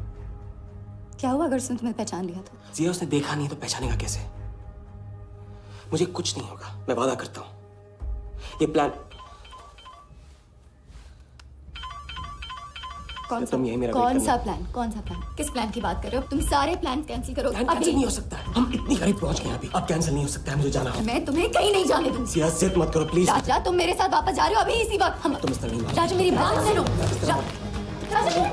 क्या हुआ अगर उसने तुम्हें पहचान लिया तो? सिया, उसने देखा नहीं तो पहचानेगा कैसे? मुझे कुछ नहीं होगा, मैं वादा करता हूँ। ये प्लान कौन सा? कौन सा प्लान? कौन सा प्लान? किस प्लान की बात कर रहे हो? तुम सारे प्लान कैंसिल करो। प्लान कैंसिल नहीं हो सकता है। हम इतनी करीब पहुंच गए अभी, अब कैंसिल नहीं हो सकता है। मुझे जाना है। मैं तुम्हें कहीं नहीं जाने दूंगी। सिया, जिद मत करो प्लीज। राजा, तुम मेरे साथ वापस जा रहे हो अभी इसी वक्त? हम तुम इस तरह नहीं। राजा, मेरी बात सुनो। राजा, राजा।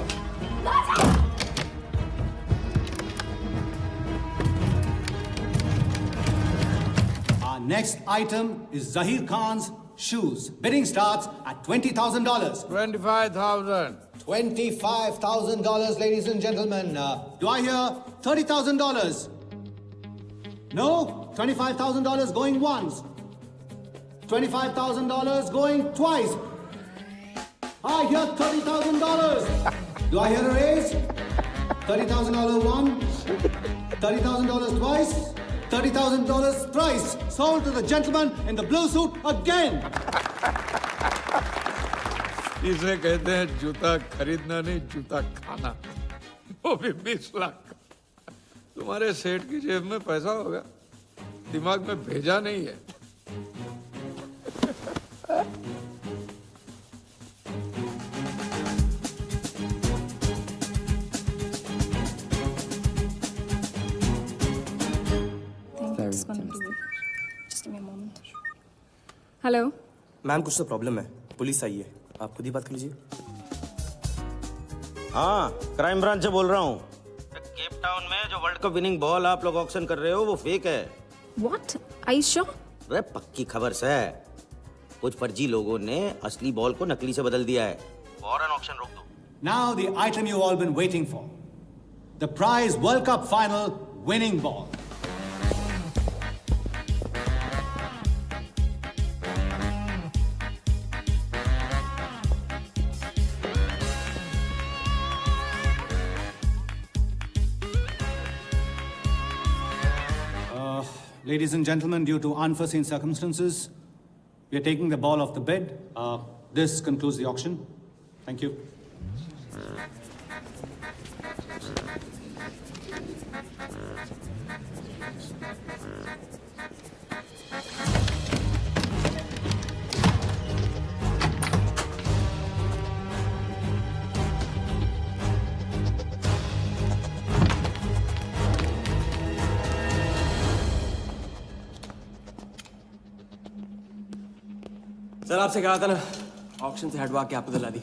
Our next item is Zahir Khan's shoes. Bidding starts at $20,000. 25,000. $25,000, ladies and gentlemen. Do I hear $30,000? No? $25,000 going once. $25,000 going twice. I hear $30,000. Do I hear a raise? $30,000 once. $30,000 twice. $30,000 thrice. Sold to the gentleman in the blue suit again. इसे कहते हैं जूता खरीदना नहीं, जूता खाना। वो भी 20 लाख। तुम्हारे सेठ की जेब में पैसा होगा, दिमाग में भेजा नहीं है। हेलो। मैम कुछ तो प्रॉब्लम है, पुलिस आई है, आप खुद ही बात कर लीजिए। हाँ, क्राइम ब्रांच से बोल रहा हूँ। केप टाउन में जो वर्ल्ड कप विनिंग बॉल आप लोग ऑक्शन कर रहे हो वो फेक है। What? Are you sure? अरे पक्की खबर से कुछ फर्जी लोगों ने असली बॉल को नकली से बदल दिया है। फौरन ऑक्शन रोक दो। Now the item you all been waiting for. The prize World Cup final winning ball. Ladies and gentlemen, due to unforeseen circumstances, we are taking the ball off the bid. This concludes the auction. Thank you. Sir आपसे कहा था ना, auction से हटवा के आपको दिला दी।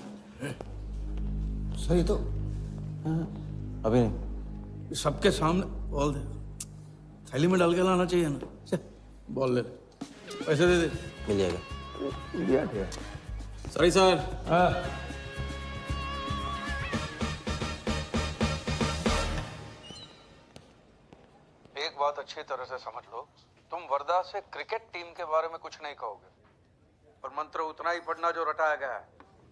Sir ये तो अभी नहीं, सबके सामने बॉल दे, थैली में डाल के लाना चाहिए ना। बॉल ले, पैसे दे दे। मिल जाएगा। Sorry sir. एक बात अच्छी तरह से समझ लो, तुम वर्धा से क्रिकेट टीम के बारे में कुछ नहीं कहोगे, और मंत्र उतना ही पढ़ना जो रटाया गया है।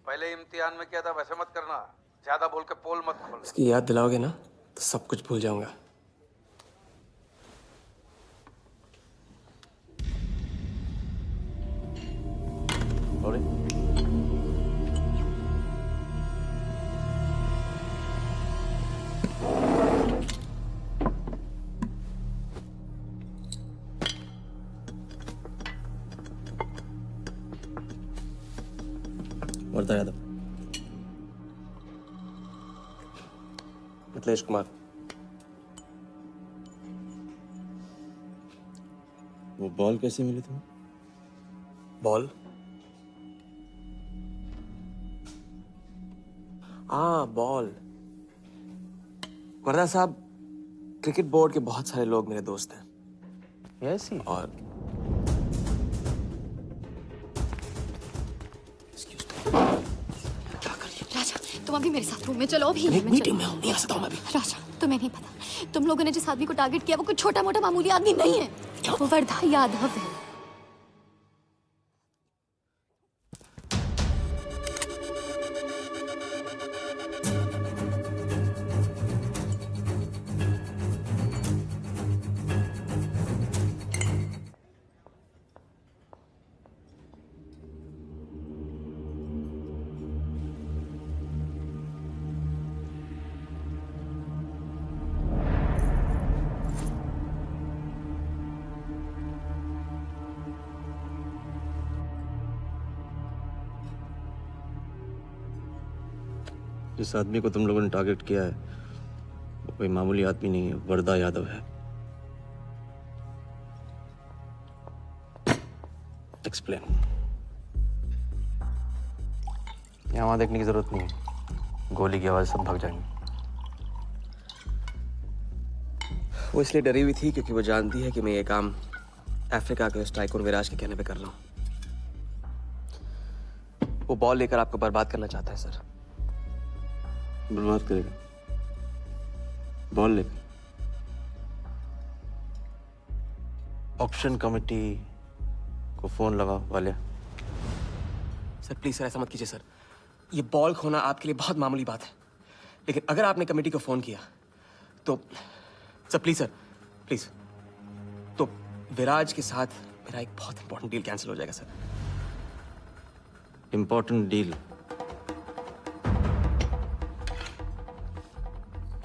पहले इम्तिहान में किया था वैसे मत करना, ज्यादा बोल के पोल मत खोल। इसकी याद दिलाओगे ना तो सब कुछ भूल जाऊंगा। वर्धा यादव, मिथिलेश कुमार। वो बॉल कैसे मिली तुम्हें? बॉल? हाँ बॉल। वर्धा साहब, क्रिकेट बोर्ड के बहुत सारे लोग मेरे दोस्त हैं। ऐसी? और राजा, तुम अभी मेरे साथ रूम में चलो। अभी मीटिंग में हूँ, नहीं आ सकता हूँ मैं अभी। राजा, तुम्हें नहीं पता, तुम लोगों ने जिस आदमी को टारगेट किया वो कोई छोटा मोटा मामूली आदमी नहीं है। वो वर्धा यादव है। जिस आदमी को तुम लोगों ने टारगेट किया है वो कोई मामूली आदमी नहीं है, वर्धा यादव है। एक्सप्लेन। यहाँ वहाँ देखने की जरूरत नहीं है, गोली की आवाज सब भाग जाएंगे। वो इसलिए डरी हुई थी क्योंकि वो जानती है कि मैं ये काम अफ्रीका के उस टाइकून विराज के कहने पे कर रहा हूँ। वो बॉल लेकर आपको बर्बाद करना चाहता है सर। बर्बाद करेगा? बॉल लेकर? ऑक्शन कमेटी को फोन लगाओ वाले। सर प्लीज सर, ऐसा मत कीजिए सर। ये बॉल खोना आपके लिए बहुत मामूली बात है, लेकिन अगर आपने कमेटी को फोन किया तो सर प्लीज सर, प्लीज, तो विराज के साथ मेरा एक बहुत इंपॉर्टेंट डील कैंसिल हो जाएगा sir. Important deal?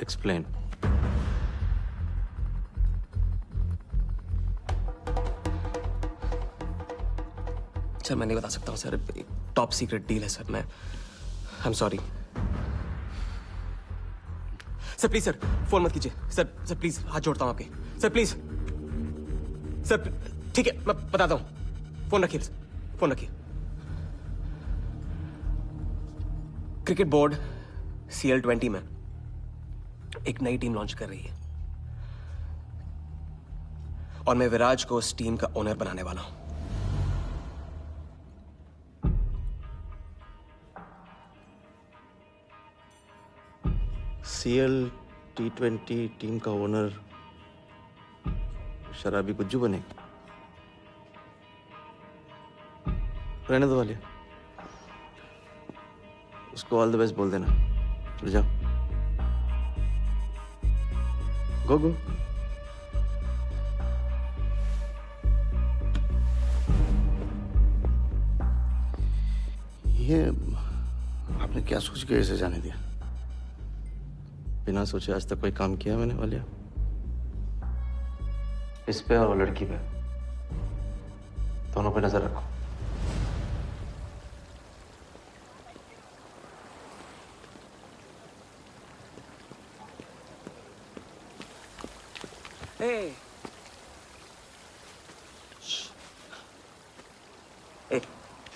Explain. Sir मैं नहीं बता सकता हूँ सर, एक टॉप सीक्रेट डील है सर। मैं I am sorry sir. Please sir phone मत कीजिए सर। सर प्लीज हाथ जोड़ता हूँ आपके सर, प्लीज सर। ठीक है मैं बताता हूँ, फोन रखिए फोन रखिए। क्रिकेट बोर्ड CL20 में एक नई टीम लॉन्च कर रही है और मैं विराज को उस टीम का ओनर बनाने वाला हूं। CL T20 टीम का ओनर शराबी गुज्जू बनेगा। रहने दो वाले, उसको ऑल द बेस्ट बोल देना। चले जाओ, गो गो। ये आपने क्या सोच के इसे जाने दिया? बिना सोचे आज तक कोई काम किया मैंने वालिया? इस पे और वो लड़की पे, दोनों पे नजर रखो।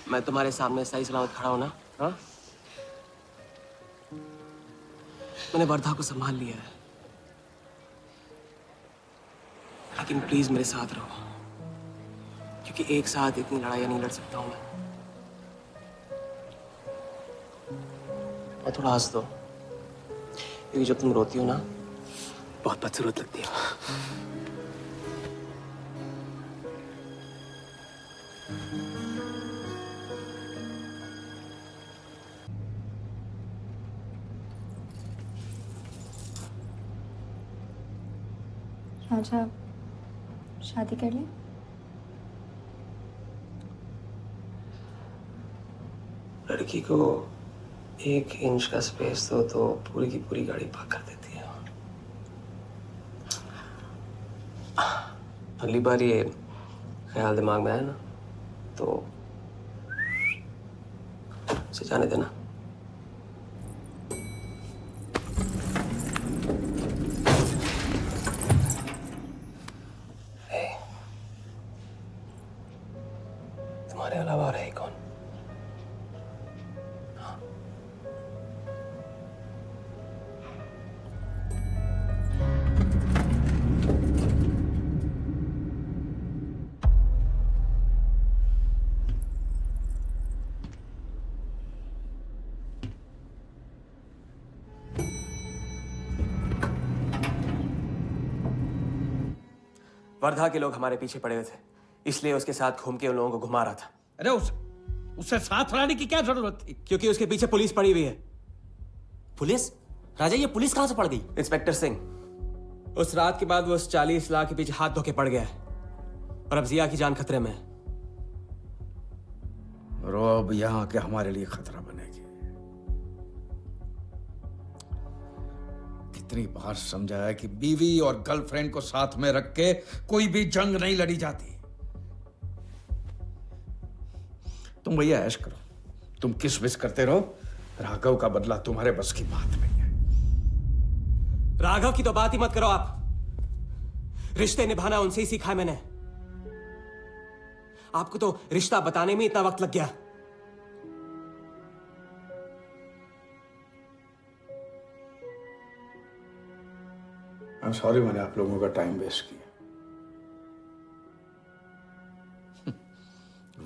मैं तुम्हारे सामने सही सलामत खड़ा हूं ना? हाँ? मैंने वर्धा को संभाल लिया है, लेकिन प्लीज मेरे साथ रहो, क्योंकि एक साथ इतनी लड़ाइयां नहीं लड़ सकता हूं मैं। और थोड़ा हंस दो, क्योंकि जब तुम रोती हो ना, बहुत बदसूरत लगती है। राजा, शादी कर ले। लड़की को 1 इंच का स्पेस दो तो पूरी की पूरी गाड़ी पार्क कर देती है। अगली बार ये ख्याल दिमाग में आया ना, तो उसे जाने देना। तुम्हारे अलावा और है कौन? वर्धा के लोग हमारे पीछे पड़े हुए थे, इसलिए उसके साथ घूम के उन लोगों को घुमा रहा था। अरे उससे साथ रहने की क्या जरूरत थी? क्योंकि उसके पीछे पुलिस पड़ी हुई है। पुलिस? राजा, ये पुलिस कहां से पड़ गई? इंस्पेक्टर सिंह, उस रात के बाद वो उस 40 लाख के पीछे हाथ धो के पड़ गया है और अब जिया की जान खतरे में है। और वो अब यहाँ के हमारे लिए खतरा बनेगी। कितनी बार समझाया कि बीवी और गर्लफ्रेंड को साथ में रख के कोई भी जंग नहीं लड़ी जाती। तुम भैया ऐश करो, तुम किस विस करते रहो। राघव का बदला तुम्हारे बस की बात नहीं है। राघव की तो बात ही मत करो आप। रिश्ते निभाना उनसे ही सीखा है मैंने। आपको तो रिश्ता बताने में इतना वक्त लग गया। I'm sorry मैंने आप लोगों का टाइम वेस्ट किया।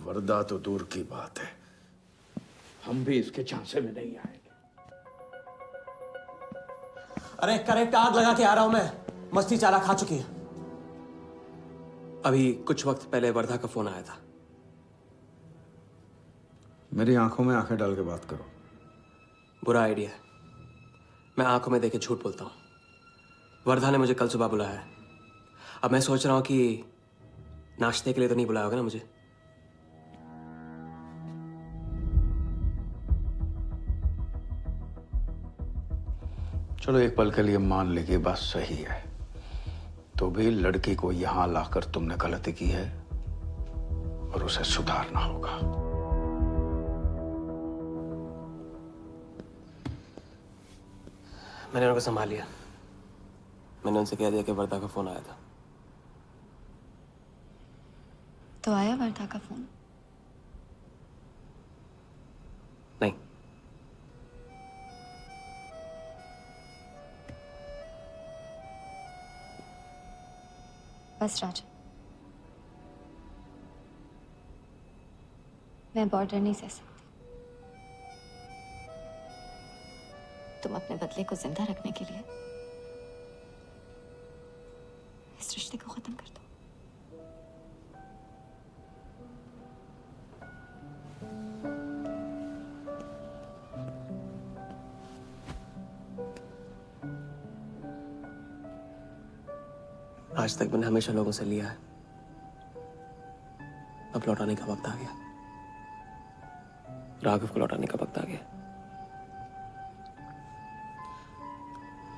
वर्दा तो दूर की बात है, हम भी इसके झांसे में नहीं आएंगे। अरे करेक्ट आग लगा के आ रहा हूं मैं, मस्ती चारा खा चुकी है। अभी कुछ वक्त पहले वर्धा का फोन आया था। मेरी आंखों में आंखें डाल के बात करो। बुरा आइडिया है, मैं आंखों में देखे झूठ बोलता हूं। वर्धा ने मुझे कल सुबह बुलाया है। अब मैं सोच रहा हूं कि नाश्ते के लिए तो नहीं बुलाया होगा ना मुझे। चलो एक पल के लिए मान ली कि बात सही है, तो भी लड़की को यहां लाकर तुमने गलती की है और उसे सुधारना होगा। मैंने उनको संभाल लिया। मैंने उनसे कह दिया कि वर्धा का फोन आया था। तो आया वर्धा का फोन? बस राजा, मैं बॉर्डर नहीं सह सकती। तुम अपने बदले को जिंदा रखने के लिए इस रिश्ते को खत्म कर दो। आज तक मैंने हमेशा लोगों से लिया है, अब लौटाने का वक्त आ गया। राघव को लौटाने का वक्त आ गया,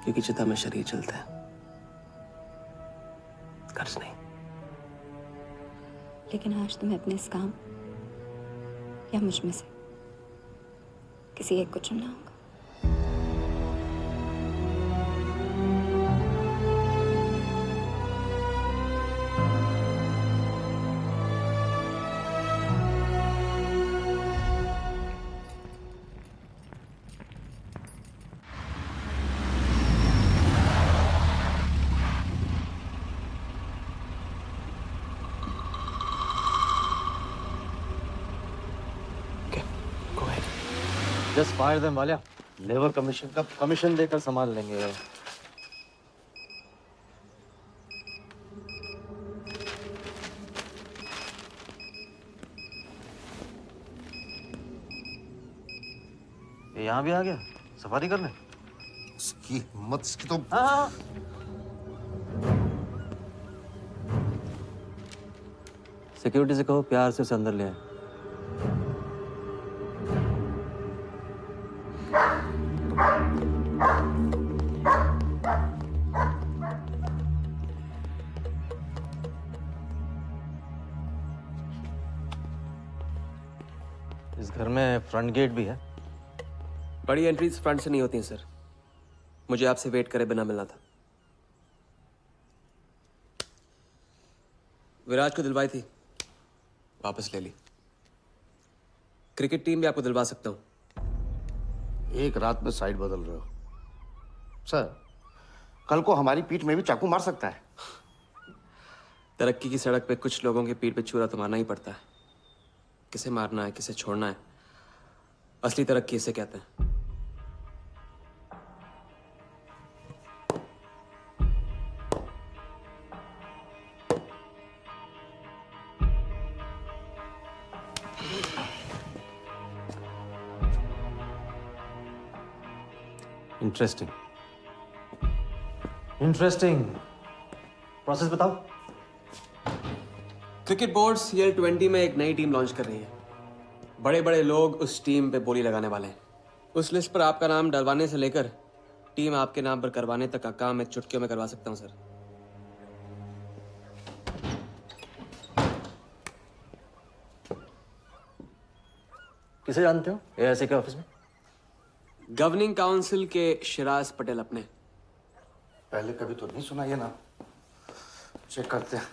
क्योंकि चिता में शरीर चलता है, कर्ज नहीं। लेकिन आज तुम्हें अपने इस काम या मुझ में से किसी एक को चुनना होगा। Just fire them Walia. Labour commission का कमीशन देकर संभाल लेंगे। ये यहाँ भी आ गया सफारी करने। उसकी हिम्मत, इसकी तो हाँ। सिक्योरिटी से कहो प्यार से उसे अंदर ले आए। इस घर में फ्रंट गेट भी है। बड़ी एंट्रीज फ्रंट से नहीं होती हैं सर, मुझे आपसे वेट करे बिना मिलना था। विराज को दिलवाई थी, वापस ले ली। क्रिकेट टीम भी आपको दिलवा सकता हूं। एक रात में साइड बदल रहे हो सर। कल को हमारी पीठ में भी चाकू मार सकता है। तरक्की की सड़क पे कुछ लोगों की पीठ पे छुरा तो मारना ही पड़ता है। किसे मारना है, किसे छोड़ना है, असली तरक्की इसे कहते हैं। Interesting interesting. प्रोसेस बताओ। क्रिकेट बोर्ड CL20 में एक नई टीम लॉन्च कर रही है। बड़े बड़े लोग उस टीम पे बोली लगाने वाले हैं। उस लिस्ट पर आपका नाम डलवाने से लेकर टीम आपके नाम पर करवाने तक का काम मैं चुटकियों में करवा सकता हूं सर। किसे जानते हो AIC के ऑफिस में? गवर्निंग काउंसिल के शिराज पटेल अपने। पहले कभी तो नहीं सुना ये नाम। चेक करते हैं।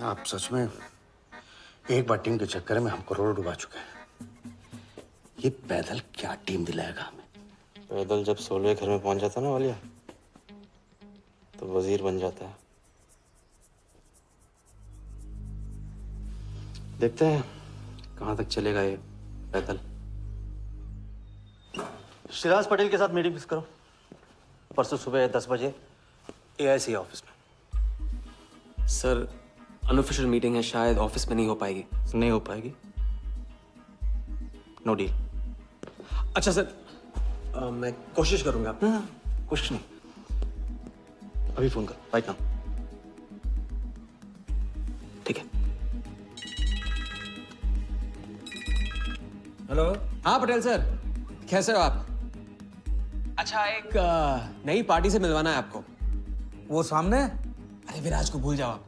आप सच में एक बार टीम के चक्कर में हम करोड़ों डुबा चुके हैं। ये पैदल क्या टीम दिलाएगा हमें? पैदल जब 16वें घर में पहुंच जाता ना वालिया, तो वजीर बन जाता है। देखते हैं कहां तक चलेगा ये पैदल। शिराज पटेल के साथ मीटिंग फिक्स करो परसों सुबह 10 बजे AIC ऑफिस में। सर अनऑफिशियल मीटिंग है, शायद ऑफिस में नहीं हो पाएगी। नहीं हो पाएगी? No deal. अच्छा सर, मैं कोशिश करूंगा। कुछ नहीं, अभी फोन कर राइट नाउ। ठीक है। हेलो। हाँ पटेल सर, कैसे हो आप? अच्छा, एक नई पार्टी से मिलवाना है आपको। वो सामने? अरे विराज को भूल जाओ आप,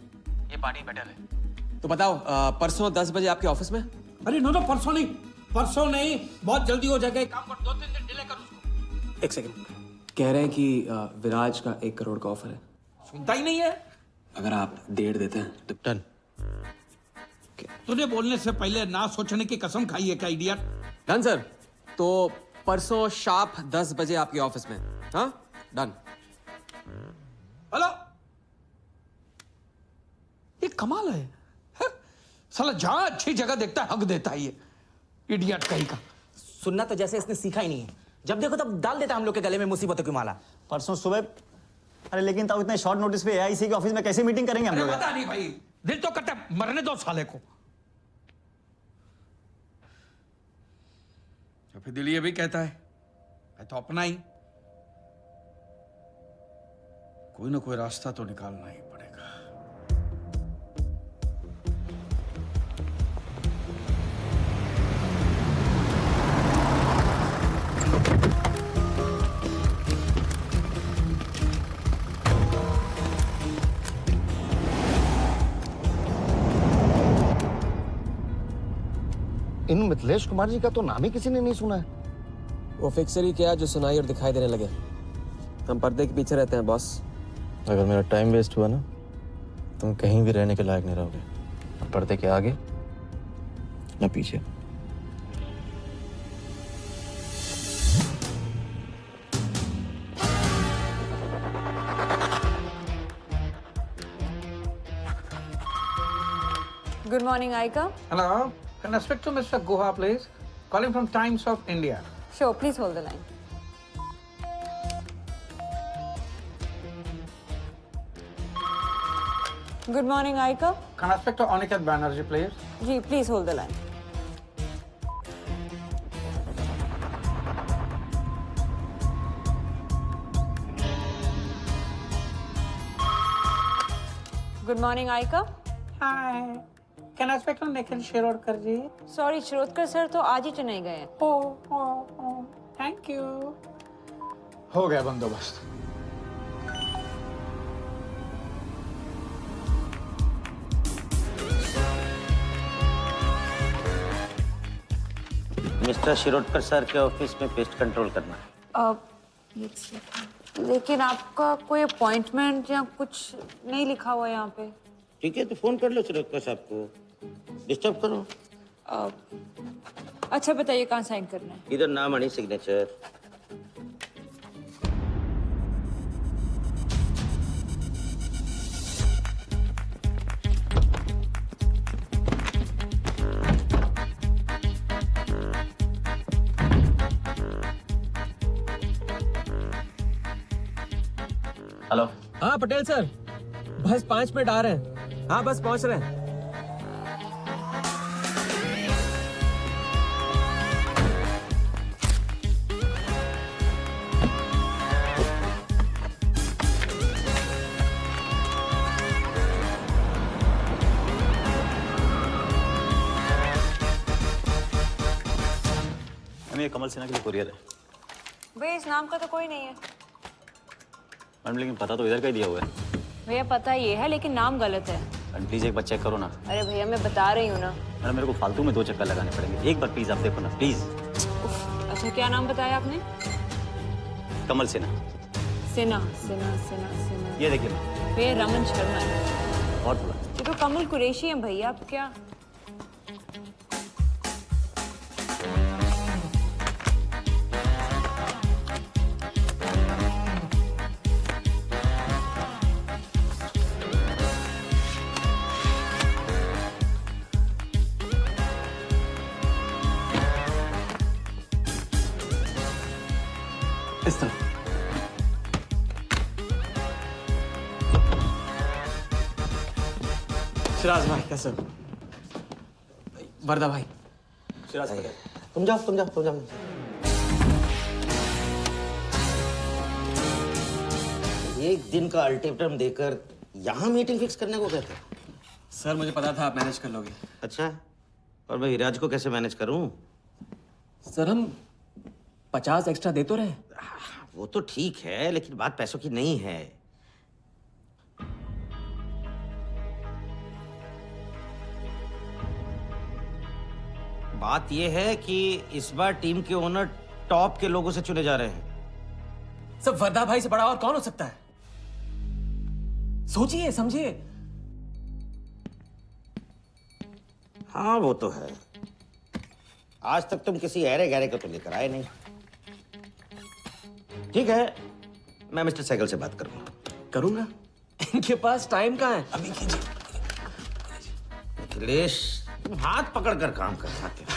ये पार्टी बेटर है। तो बताओ परसों 10 बजे आपके ऑफिस में? अरे नो परसों नहीं, परसों नहीं, बहुत जल्दी हो जाएगा। एक काम कर, 2-3 दिन डिले कर उसको। एक सेकंड, कह रहे हैं कि विराज का 1 करोड़ का ऑफर है। सुनता ही नहीं है। अगर आप 1.5 देते हैं तो डन। तुझे बोलने से पहले ना सोचने की कसम खाई है क्या इडियट? Done sir. तो परसों शार्प 10 बजे आपके ऑफिस में। हाँ डन। हेलो, ये कमाल है, साला जहां अच्छी जगह देखता है हक देता है ये इडियट कहीं का। सुनना तो जैसे इसने सीखा ही नहीं है, जब देखो तब डाल देता हम लोग के गले में मुसीबतों की माला। परसों सुबह, अरे लेकिन तब इतने शॉर्ट नोटिस पे एआईसी के ऑफिस में कैसे मीटिंग करेंगे हम अरे लोग? पता नहीं भाई, दिल तो करता है मरने दो साले को। तो फिर दिल ये भी कहता है मैं तो अपना ही, कोई ना कोई रास्ता तो निकालना ही पड़ेगा। इन मिथिलेश कुमार जी का तो नाम ही किसी ने नहीं सुना है। वो फिक्सर ही क्या जो सुनाई और दिखाई देने लगे। हम पर्दे के पीछे रहते हैं बॉस। अगर मेरा टाइम वेस्ट हुआ ना, तुम कहीं भी रहने के लायक नहीं रहोगे, न पर्दे के आगे न पीछे। Good morning, Aika. Hello, can I speak to Mr. Guha, please? Calling from Times of India. Sure, please hold the line. Good morning, Aika. Can I speak to Aniket Banerjee, please? Ji, please hold the line. Good morning, Aika. Hi. Can I speak to Nikhil Shirodkar ji? Sorry, Shirodkar sir तो आज ही चेन्नई गए हैं। Thank you. हो गया बंदोबस्त। Mister Shirodkar sir के office में pest control करना है। लेकिन आपका कोई अपॉइंटमेंट या कुछ नहीं लिखा हुआ यहाँ पे। ठीक है, तो फोन कर लो शिरोडकर साहब को, डिस्टर्ब करो। अच्छा बताइए कहाँ साइन करना है? इधर नाम आनी सिग्नेचर। हेलो। हाँ पटेल सर, बस 5 मिनट आ रहे हैं। हाँ बस पहुंच रहे हैं। ये कमल सिन्हा के लिए कुरियर है। भैया इस नाम का तो कोई नहीं है। मैडम लेकिन पता तो इधर का ही दिया हुआ है। भैया पता ये है लेकिन नाम गलत है। मैडम प्लीज एक बार चेक करो ना। अरे भैया मैं बता रही हूँ ना। मैडम मेरे को फालतू में 2 चक्कर लगाने पड़ेंगे, एक बार प्लीज आप देखो ना प्लीज। अच्छा क्या नाम बताया आपने? कमल सिन्हा। सिन्हा सिन्हा सिन्हा सिन्हा। ये देखिए मैम। भैया रमन शर्मा है। और थोड़ा। ये तो कमल कुरैशी है भैया, आप क्या? इस तरह। शिराज भाई कैसे हो? वर्दा भाई। शिराज भाई तुम जाओ। एक दिन का अल्टीमेटम देकर यहाँ मीटिंग फिक्स करने को कहते? सर मुझे पता था आप मैनेज कर लोगे। अच्छा, और मैं हिराज को कैसे मैनेज करूं? सर हम 50 एक्स्ट्रा दे तो रहे। वो तो ठीक है, लेकिन बात पैसों की नहीं है। बात यह है कि इस बार टीम के ओनर टॉप के लोगों से चुने जा रहे हैं। सब वर्दा भाई से बड़ा और कौन हो सकता है? सोचिए समझिए। हाँ वो तो है, आज तक तुम किसी अहरे गहरे को तो लेकर आए नहीं। ठीक है, मैं मिस्टर सहगल से बात करूंगा। इनके पास टाइम कहाँ है? अभी कीजिए। मिथिलेश, तुम हाथ पकड़ कर काम कर सकते हो।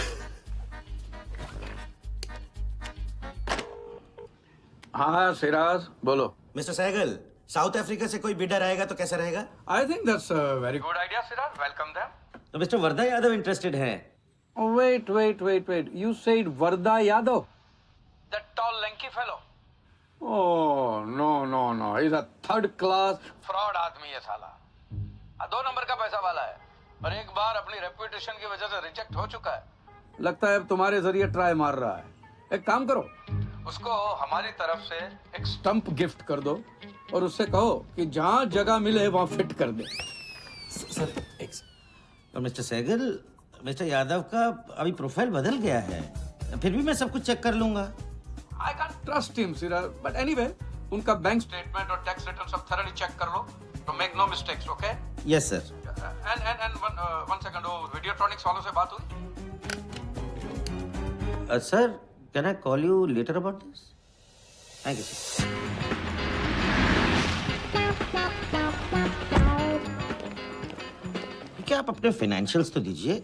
हाँ सिराज, बोलो। मिस्टर सहगल, साउथ अफ्रीका से कोई बिडर आएगा तो कैसा रहेगा? I think that's a very good idea Siraj, welcome them. तो मिस्टर वर्धा यादव इंटरेस्टेड है? Wait. You said Varda Yadav? That tall, lanky fellow? Oh, no. He's a third class fraud आदमी है साला। 2 नंबर का पैसा वाला है और एक बार अपनी रेपुटेशन की वजह से रिजेक्ट हो चुका है। लगता है अब तुम्हारे जरिए ट्राई मार रहा है। एक काम करो, उसको हमारी तरफ से एक स्टंप गिफ्ट कर दो और उससे कहो कि जहाँ जगह मिले वहाँ फिट कर दे। सर, और मिस्टर सहगल, मिस्टर यादव का अभी प्रोफाइल बदल गया है, फिर भी मैं सब कुछ चेक कर लूंगा। I can't trust him, Sira. But anyway, उनका बैंक स्टेटमेंट और टैक्स रिटर्न सब thoroughly चेक कर लो, तो make no mistakes, okay? Yes, sir. And one second, वो Videotronics वालों से बात हुई? Sir, can I call you later about this? Thank you, sir. क्या आप अपने फाइनेंशियल्स तो दीजिए।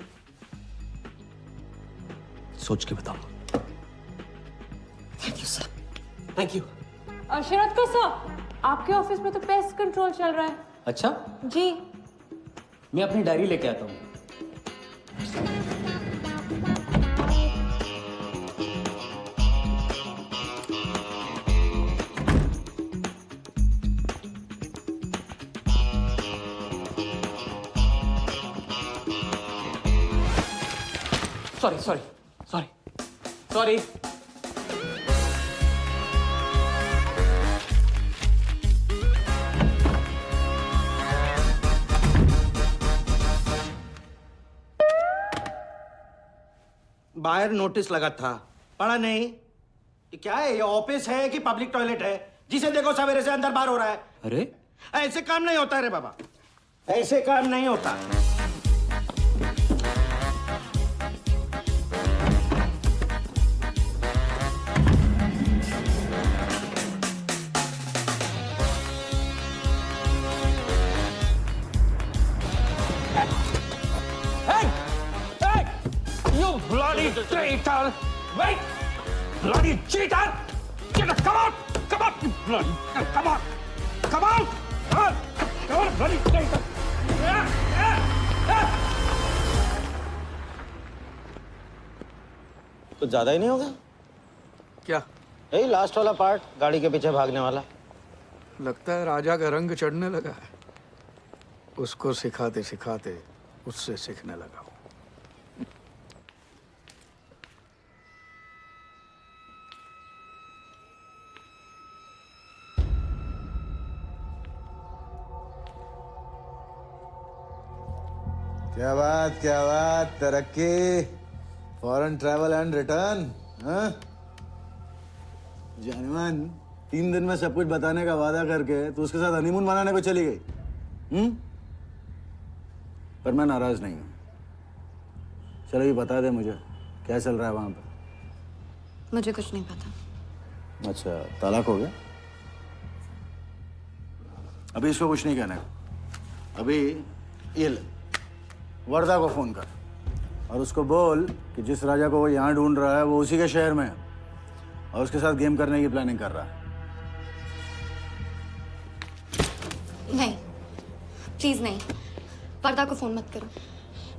सोच के बताओ। Thank you sir, thank you. Sharad का सर, आपके ऑफिस में तो पेस्ट कंट्रोल चल रहा है। अच्छा, जी। मैं अपनी डायरी लेके आता हूँ। सॉरी। बाहर नोटिस लगा था, पढ़ा नहीं? ये क्या है? ये ऑफिस है कि पब्लिक टॉयलेट है? जिसे देखो सवेरे से अंदर बाहर हो रहा है। अरे ऐसे काम नहीं होता रे बाबा, ऐसे काम नहीं होता। Bloody traitor! Wait! Bloody cheater! Cheater, come out! Come out! You bloody... Come on! Come out! Come on, bloody traitor! कुछ ज्यादा ही नहीं होगा क्या? यही लास्ट वाला पार्ट, गाड़ी के पीछे भागने वाला। लगता है राजा का रंग चढ़ने लगा है। उसको सिखाते सिखाते उससे सीखने लगा। क्या बात, तरक्की, फॉरेन ट्रैवल एंड रिटर्न। हाँ, जानमान 3 दिन में सब कुछ बताने का वादा करके तू उसके साथ हनीमून मनाने को चली गई। पर मैं नाराज नहीं हूँ। चलो ये बता दे मुझे, क्या चल रहा है वहां पर? मुझे कुछ नहीं पता। अच्छा, तलाक हो गया? अभी इसको कुछ नहीं कहना। अभी ये ले, वर्धा को फोन कर और उसको बोल कि जिस राजा को वो यहाँ ढूंढ रहा है वो उसी के शहर में है और उसके साथ गेम करने की प्लानिंग कर रहा है। नहीं, प्लीज नहीं, वर्धा को फोन मत करो।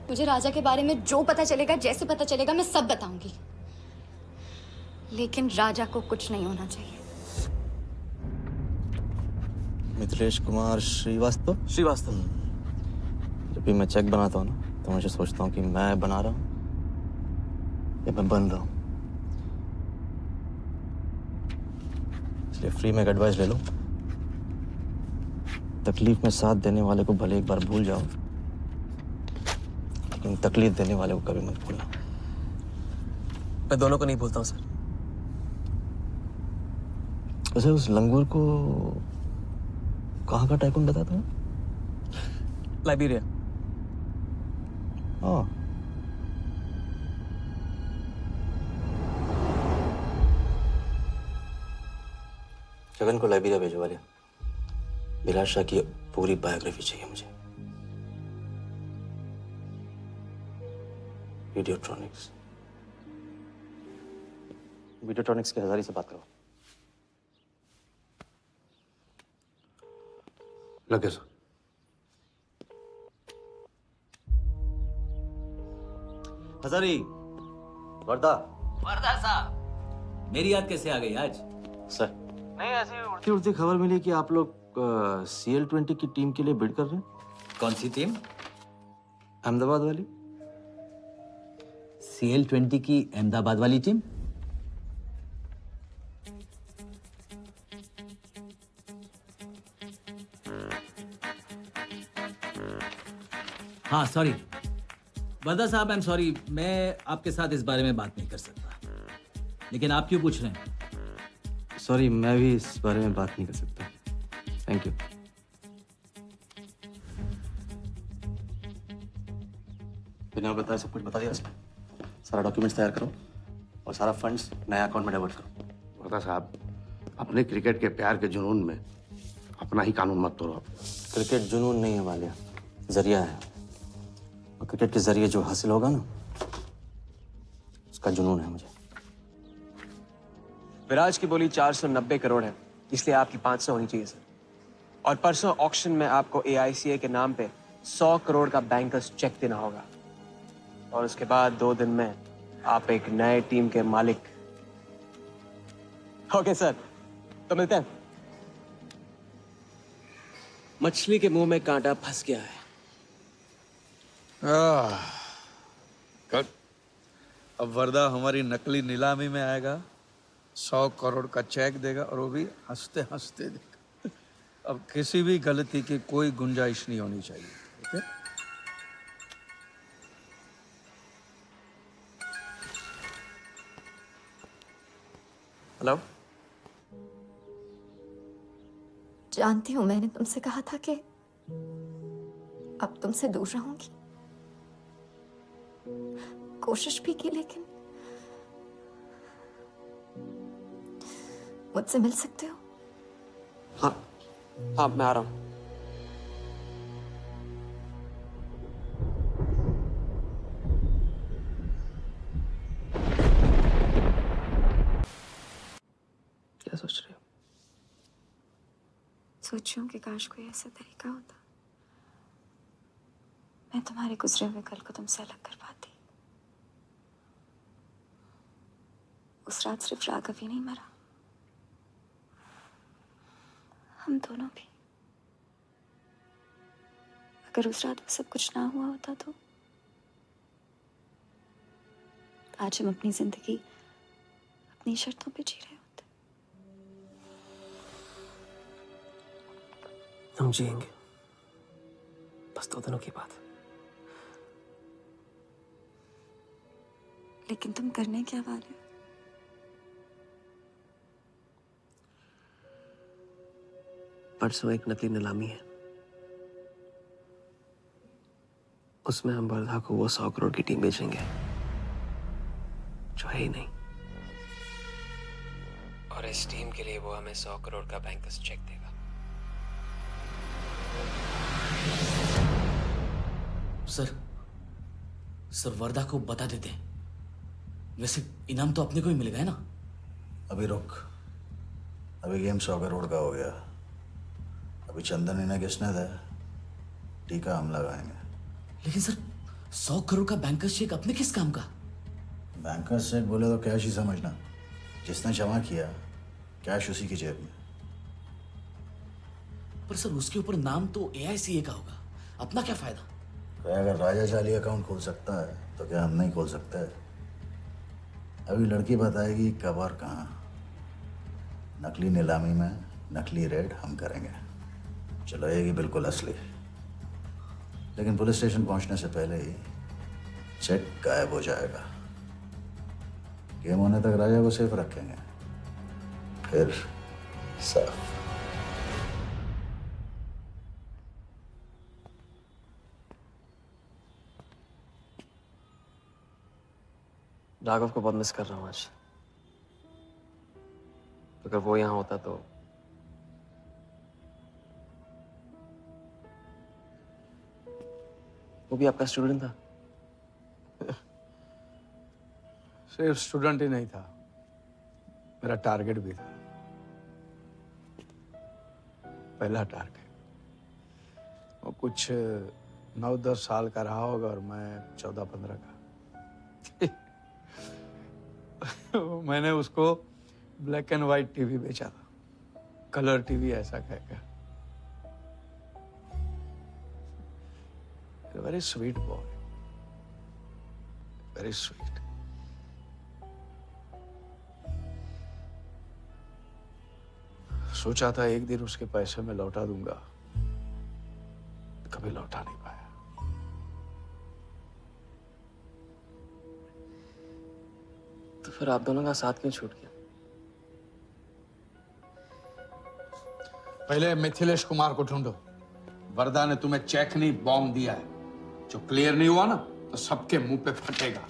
मुझे राजा के बारे में जो पता चलेगा, जैसे पता चलेगा, मैं सब बताऊंगी, लेकिन राजा को कुछ नहीं होना चाहिए। मिथिलेश कुमार श्रीवास्तव। जब भी मैं चेक बनाता हूँ ना, तो मुझे सोचता हूँ कि मैं बना रहा हूँ या मैं बन रहा हूँ। इसलिए फ्री में एक एडवाइस ले लो, तकलीफ में साथ देने वाले को भले एक बार भूल जाओ, लेकिन तकलीफ देने वाले को कभी मत भूलना। मैं दोनों को नहीं भूलता हूँ सर। वैसे उस लंगूर को कहाँ का टाइकून बताया तुमने? लाइबेरिया। ओह, जगन को लाइबेरिया भेजवा लिया। विराट शाह की पूरी बायोग्राफी चाहिए मुझे। वीडियोट्रॉनिक्स के हजारी से बात करो। लगे सर। हजारी, वर्दा। वर्दा साहब, मेरी याद कैसे आ गई आज? सर, नहीं ऐसी उड़ती उड़ती खबर मिली कि आप लोग CL20 की टीम के लिए बिड कर रहे हैं। कौन सी टीम? अहमदाबाद वाली। CL20 की अहमदाबाद वाली टीम? हाँ सॉरी वर्दा साहब, आई एम सॉरी, मैं आपके साथ इस बारे में बात नहीं कर सकता। लेकिन आप क्यों पूछ रहे हैं? सॉरी, मैं भी इस बारे में बात नहीं कर सकता। Thank you. बिना बताए सब कुछ बता दिया इसमें। सारा डॉक्यूमेंट्स तैयार करो और सारा फंड्स नए अकाउंट में डाइवर्ट करो। वर्दा साहब, अपने क्रिकेट के प्यार के जुनून में अपना ही कानून मत तोड़ो। क्रिकेट जुनून नहीं है वालिया, जरिया है। और क्रिकेट के जरिए जो हासिल होगा ना, उसका जुनून है मुझे। विराज की बोली 490 करोड़ है, इसलिए आपकी 500 होनी चाहिए सर। और परसों ऑक्शन में आपको AICA के नाम पे 100 करोड़ का बैंकर्स चेक देना होगा। और उसके बाद 2 दिन में आप एक नए टीम के मालिक। ओके सर, तो मिलते हैं। मछली के मुंह में कांटा फंस गया है। गुड। अब वर्दा हमारी नकली नीलामी में आएगा, 100 करोड़ का चेक देगा और वो भी हंसते हंसते देगा। अब किसी भी गलती की कोई गुंजाइश नहीं होनी चाहिए। ठीक है? हेलो, जानती हूँ मैंने तुमसे कहा था कि अब तुमसे दूर रहूंगी। कोशिश भी की, लेकिन मुझसे मिल सकते हो? हाँ हाँ, मैं आ रहा हूँ। क्या सोच रहे हो? सोच रही हूँ कि काश कोई ऐसा तरीका होता, मैं तुम्हारे गुजरे हुए कल को तुमसे अलग कर पाती। उस रात सिर्फ राघव ही नहीं मरा, हम दोनों भी। अगर उस रात वो सब कुछ ना हुआ होता तो आज हम अपनी जिंदगी अपनी शर्तों पे जी रहे होते। हम जिएंगे, बस 2 दिनों की बात है। लेकिन तुम करने क्या वाले हो? परसों एक नकली नीलामी है, उसमें हम वर्धा को वो 100 करोड़ की टीम बेचेंगे जो है ही नहीं। और इस टीम के लिए वो हमें 100 करोड़ का बैंकर्स चेक देगा। सर वर्दा को बता देते हैं। वैसे इनाम तो अपने को ही मिलेगा है ना? अभी रुक, अभी गेम 100 करोड़ का हो गया। अभी चंदन इन्हें किसने दिया? टीका हम लगाएंगे। लेकिन सर 100 करोड़ का बैंकर्स चेक अपने किस काम का? बैंकर्स चेक बोले तो कैश ही समझना। जिसने जमा किया कैश उसी की जेब में। पर सर उसके ऊपर नाम तो AICA का होगा, अपना क्या फायदा? अगर राजा जाली अकाउंट खोल सकता है तो क्या हम नहीं खोल सकते? अभी लड़की बताएगी कब और कहाँ। नकली नीलामी में नकली रेड हम करेंगे, चलाएगी बिल्कुल असली। लेकिन पुलिस स्टेशन पहुंचने से पहले ही चेक गायब हो जाएगा। गेम होने तक राजा को सेफ रखेंगे, फिर साफ। राघव को बहुत मिस कर रहा हूँ आज। अगर वो यहाँ होता तो वो भी आपका स्टूडेंट था? सिर्फ स्टूडेंट ही नहीं था, मेरा टारगेट भी था। पहला टारगेट। वो कुछ 9-10 साल का रहा होगा और मैं 14-15 का। मैंने उसको ब्लैक एंड व्हाइट टीवी बेचा था, कलर टीवी ऐसा कहकर। Very sweet boy, very sweet. सोचा था एक दिन उसके पैसे मैं लौटा दूंगा, कभी लौटा नहीं पाया। तो फिर आप दोनों का साथ क्यों छूट गया? पहले मिथिलेश कुमार को ढूंढो। वरदा ने तुम्हें चेक नहीं बॉम्ब दिया है, जो क्लियर नहीं हुआ ना तो सबके मुंह पे फटेगा।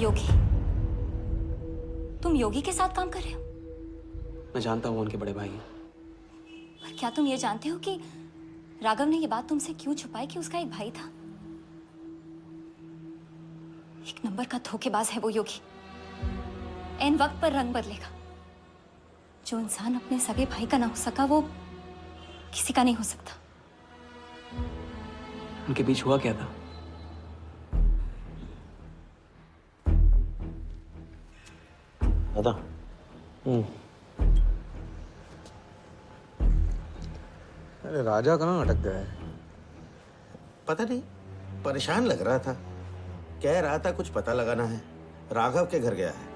योगी, तुम योगी के साथ काम कर रहे हो? मैं जानता हूँ उनके बड़े भाई हैं। पर क्या तुम ये जानते हो कि राघव ने ये बात तुमसे क्यों छुपाई कि उसका एक भाई था? एक नंबर का धोखेबाज है वो योगी। एन वक्त पर रंग बदलेगा। जो इंसान अपने सगे भाई का ना हो सका वो किसी का नहीं हो सकता। उनके बीच हुआ क्या था? दादा। अरे राजा कहाँ अटक गया है? पता नहीं, परेशान लग रहा था। कह रहा था कुछ पता लगाना है। राघव के घर गया है।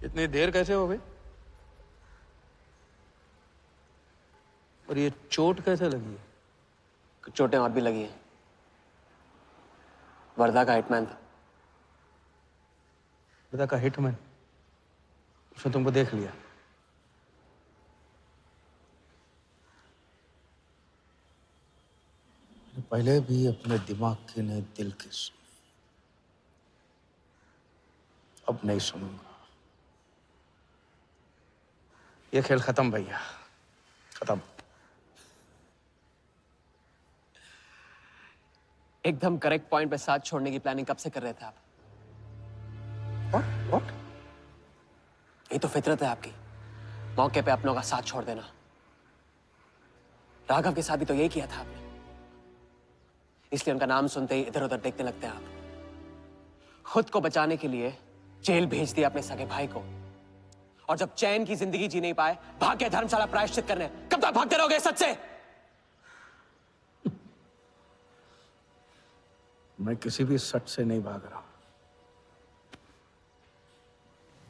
इतनी देर कैसे हो गई? और ये चोट कैसे लगी है? कुछ चोटें और भी लगी हैं। वर्धा का हिटमैन था। वर्धा का हिटमैन? उसने तुमको देख लिया? पहले भी अपने दिमाग की नहीं दिल की सुनी, अब नहीं सुनूंगा। ये खेल खत्म भैया, खत्म। एकदम करेक्ट पॉइंट पे साथ छोड़ने की प्लानिंग कब से कर रहे थे आप? What? ये तो फितरत है आपकी। मौके पे अपनों का साथ छोड़ देना। राघव के साथ भी तो यही किया था आपने, इसलिए उनका नाम सुनते ही इधर उधर देखने लगते हैं आप। खुद को बचाने के लिए जेल भेज दिया अपने सगे भाई को, और जब चैन की जिंदगी जी नहीं पाए भाग के धर्मशाला प्रायश्चित करने। कब तक भागते रहोगे सच से? मैं किसी भी सच से नहीं भाग रहा।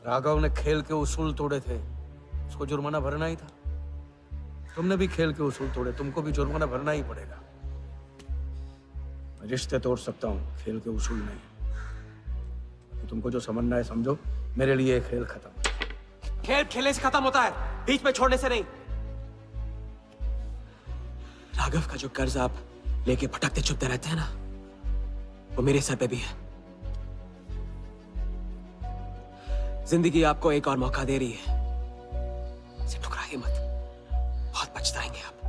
राघव ने खेल के उसूल तोड़े थे, उसको जुर्माना भरना ही था। तुमने भी खेल के उसूल तोड़े, तुमको भी जुर्माना भरना ही पड़ेगा। मैं रिश्ते तोड़ सकता हूं, खेल के उसूल नहीं। तो तुमको जो समझना है समझो, मेरे लिए ये खेल खत्म। खेल खेलने से खत्म होता है, बीच में छोड़ने से नहीं। राघव का जो कर्ज आप लेके भटकते चुपते रहते हैं ना, वो मेरे सर पे भी है। जिंदगी आपको एक और मौका दे रही है, इसे ठुकराइए मत, बहुत पछताएंगे आप।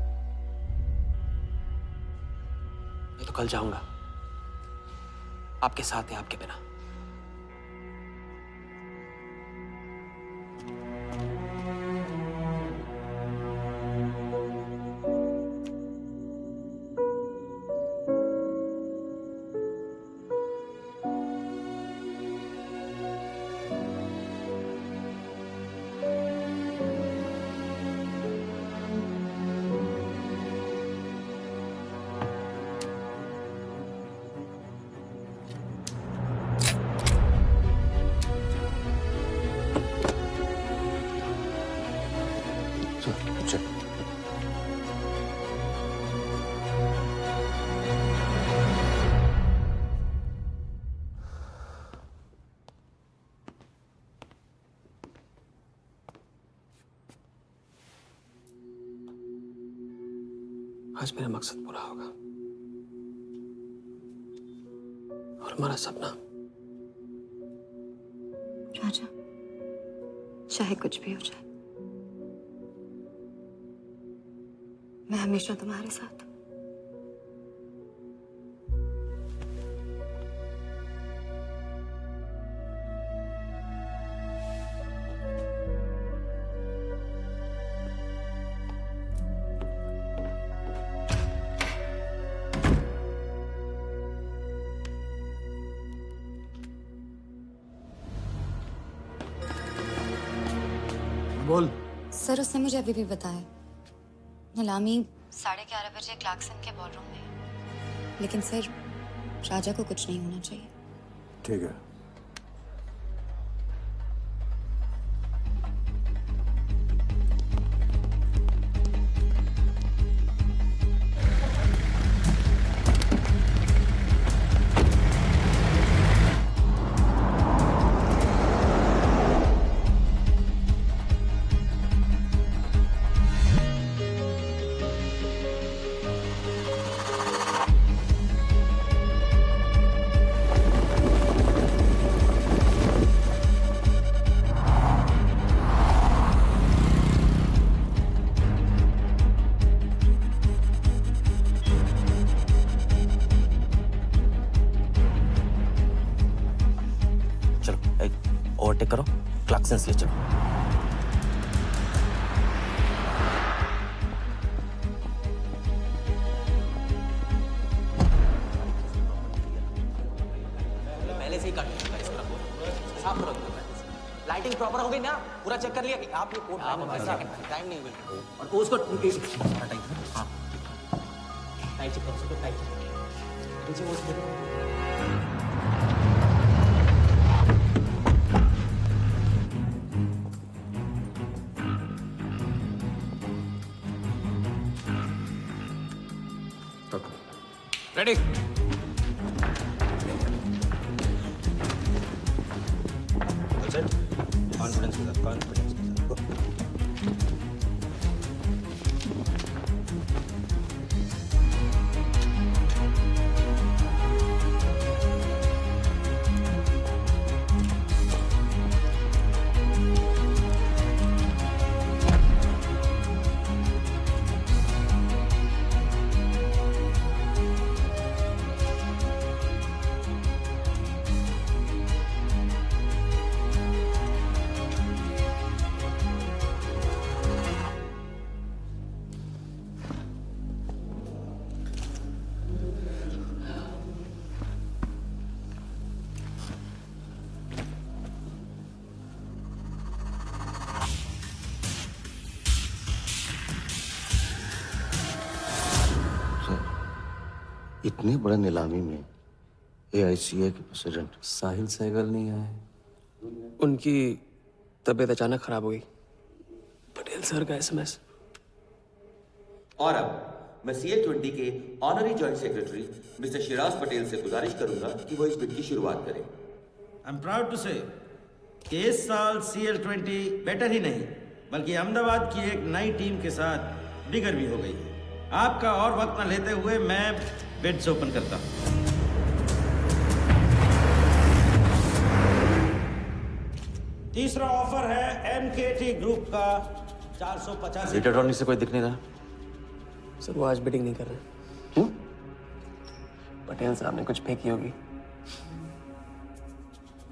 मैं तो कल जाऊंगा, आपके साथ है, आपके बिना। आज मेरा मकसद पूरा होगा और हमारा सपना। राजा, चाहे कुछ भी हो जाए, मैं हमेशा तुम्हारे साथ हूं। बोल। सर, उसने मुझे अभी भी बताया नीलामी 11:30 बजे क्लार्कसन के बॉलरूम में है। लेकिन सर, राजा को कुछ नहीं होना चाहिए। ठीक है। ओवरटेक करो, क्लार्कसन ले चलो। पहले से ही काट साफ करो। लाइटिंग प्रॉपर हो गई ना? पूरा चेक कर लिया? आप ये कोट टाइम नहीं मिल और उसको टाइम। हाँ, टाइट चेक करो, उसको टाइट नीचे वो रेडी। कॉन्फिडेंस के साथ, कॉन्फिडेंस के साथ। इतनी बड़े नीलामी में AICA के प्रेसिडेंट साहिल सहगल नहीं आए। उनकी तबीयत अचानक खराब हो गई। पटेल सर का SMS। और अब मैं CL20 के honorary joint secretary mister Shiraz Patel से गुजारिश करूंगा कि वो इस बिड की शुरुआत करें। आई एम प्राउड टू से कि इस साल CL20 बेटर ही नहीं बल्कि अहमदाबाद की एक नई टीम के साथ बिगर भी हो गई है। आपका और वक्त न लेते हुए मैं बिड्स ओपन करता हूं। तीसरा ऑफर है MKT ग्रुप का 485। रीटा टॉनी से कोई दिख नहीं रहा। सर वो आज बिडिंग नहीं कर रहे। क्यों? पटेल साहब ने कुछ फेंकी होगी।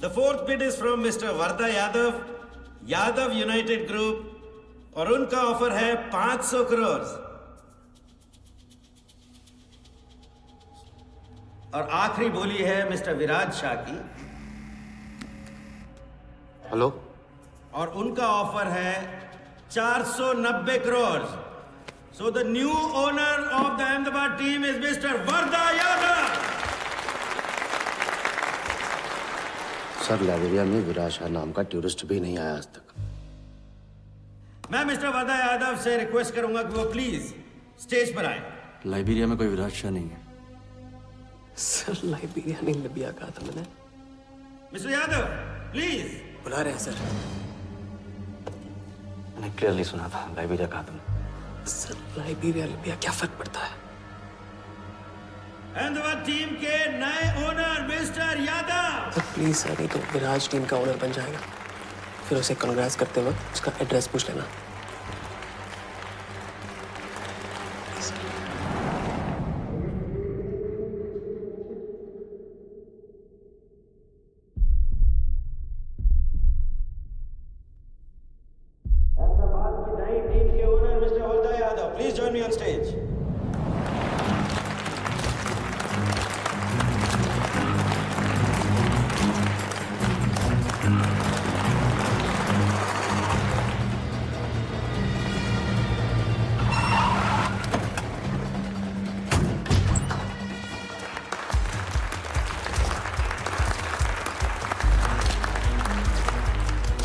The fourth bid is from Mr. Varda Yadav, Yadav United group, और उनका ऑफर है 500 करोड़। और आखिरी बोली है मिस्टर विराज शाह की। हेलो। और उनका ऑफर है 490 crore. So the new owner of the Ahmedabad team is mister Varda Yadav. Sir Liberia में विराज शाह नाम का टूरिस्ट भी नहीं आया आज तक। मैं मिस्टर वर्दा यादव से रिक्वेस्ट करूंगा कि वो प्लीज स्टेज पर आए। लाइबेरिया में कोई विराज शाह नहीं है। सर लाइबेरिया नहीं लिबिया कहा था मैंने। Mister Yadav please. बुला रहे हैं सर। मैंने क्लियरली सुना था लाइबेरिया कहा तुमने। सर लाइबेरिया लिबिया क्या फर्क पड़ता है? अहमदाबाद टीम के नए owner mister Yadav. Sir please sir, नहीं तो विराज टीम का ओनर बन जाएगा। फिर उसे कांग्रेस करते वक्त उसका एड्रेस पूछ लेना। अहमदाबाद की नई टीम के owner mister Varda Yadav, please join me on stage.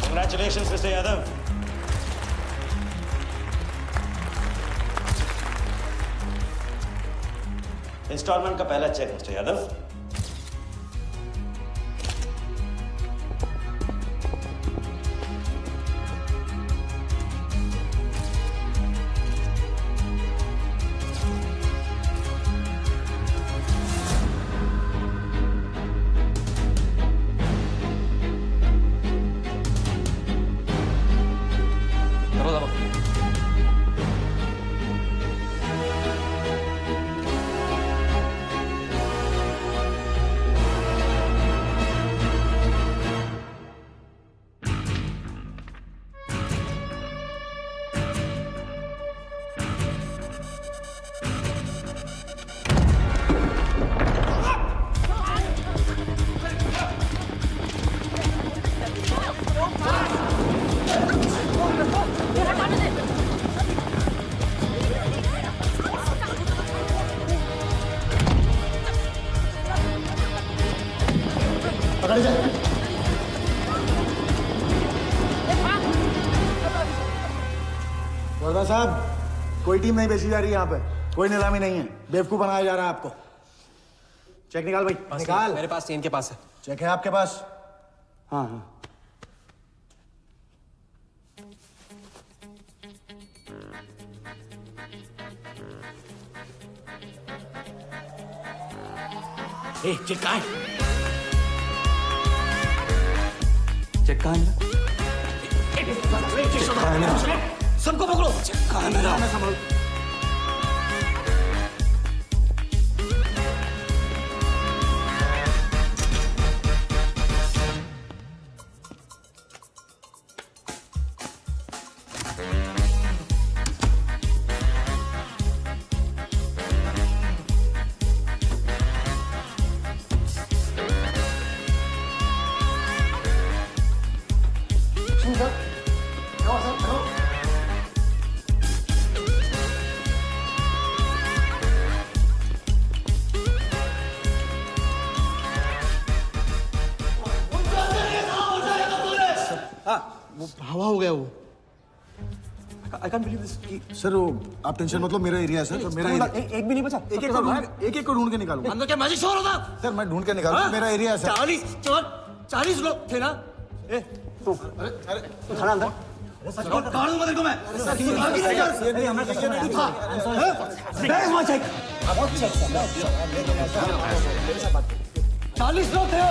Congratulations, Mr. Yadav. Instalment का पहला चेक मिस्टर यादव। वर्दा साहब, कोई टीम नहीं बेची जा रही यहाँ पे। कोई नीलामी नहीं है। बेवकूफ बनाया जा रहा है आपको। चेक निकाल भाई, निकाल। मेरे पास इनके पास है। चेक है आपके पास? हाँ हाँ। चेक कहाँ है? चेक कहाँ है? सबको पकड़ो। चेक कहाँ है मेरा? संभालो। हाँ वो हवा हो गया वो। आई कांट बिलीव दिस कि सर वो आप टेंशन मत लो, मेरा एरिया है सर, मेरा एरिया। एक भी नहीं बचा। एक को ढूंढ के निकालूंगा। अंदर क्या मैजिक शो हो रहा? सर मैं ढूंढ के निकालूंगा, मेरा एरिया है सर। 40 लोग थे ना? ए तू तू थाना अंदर काट दूंगा तेरे को मैं। ये हमने नहीं था। बैग वहां चेक। 40 लोग थे।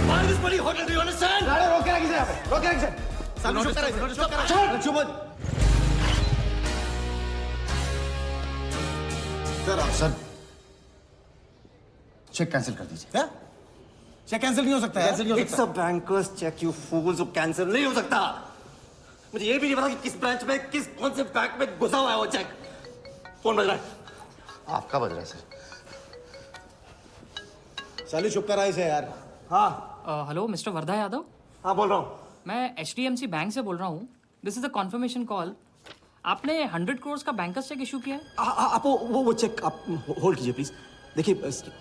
Why this bloody hotel? Do you understand? रोक के रखिए यहाँ पे। रोक के रखिए। चुप हो। सर चेक कैंसिल कर दीजिए। क्या? चेक कैंसिल नहीं हो सकता है? It's a banker's check, you fools. वो कैंसिल नहीं हो सकता। मुझे ये भी नहीं पता कि किस ब्रांच में कौन से बैंक में घुसा हुआ है वो चेक। फोन बज रहा है। आपका बज रहा है सर। साली चुप कर आई से यार। हाँ हेलो मिस्टर वर्धा यादव। हाँ बोल रहा हूँ। मैं HDMC बैंक से बोल रहा हूँ। This is a confirmation call. आपने 100 करोड़ का बैंकर्स चेक इशू किया है? आप वो चेक आप होल्ड कीजिए प्लीज। देखिए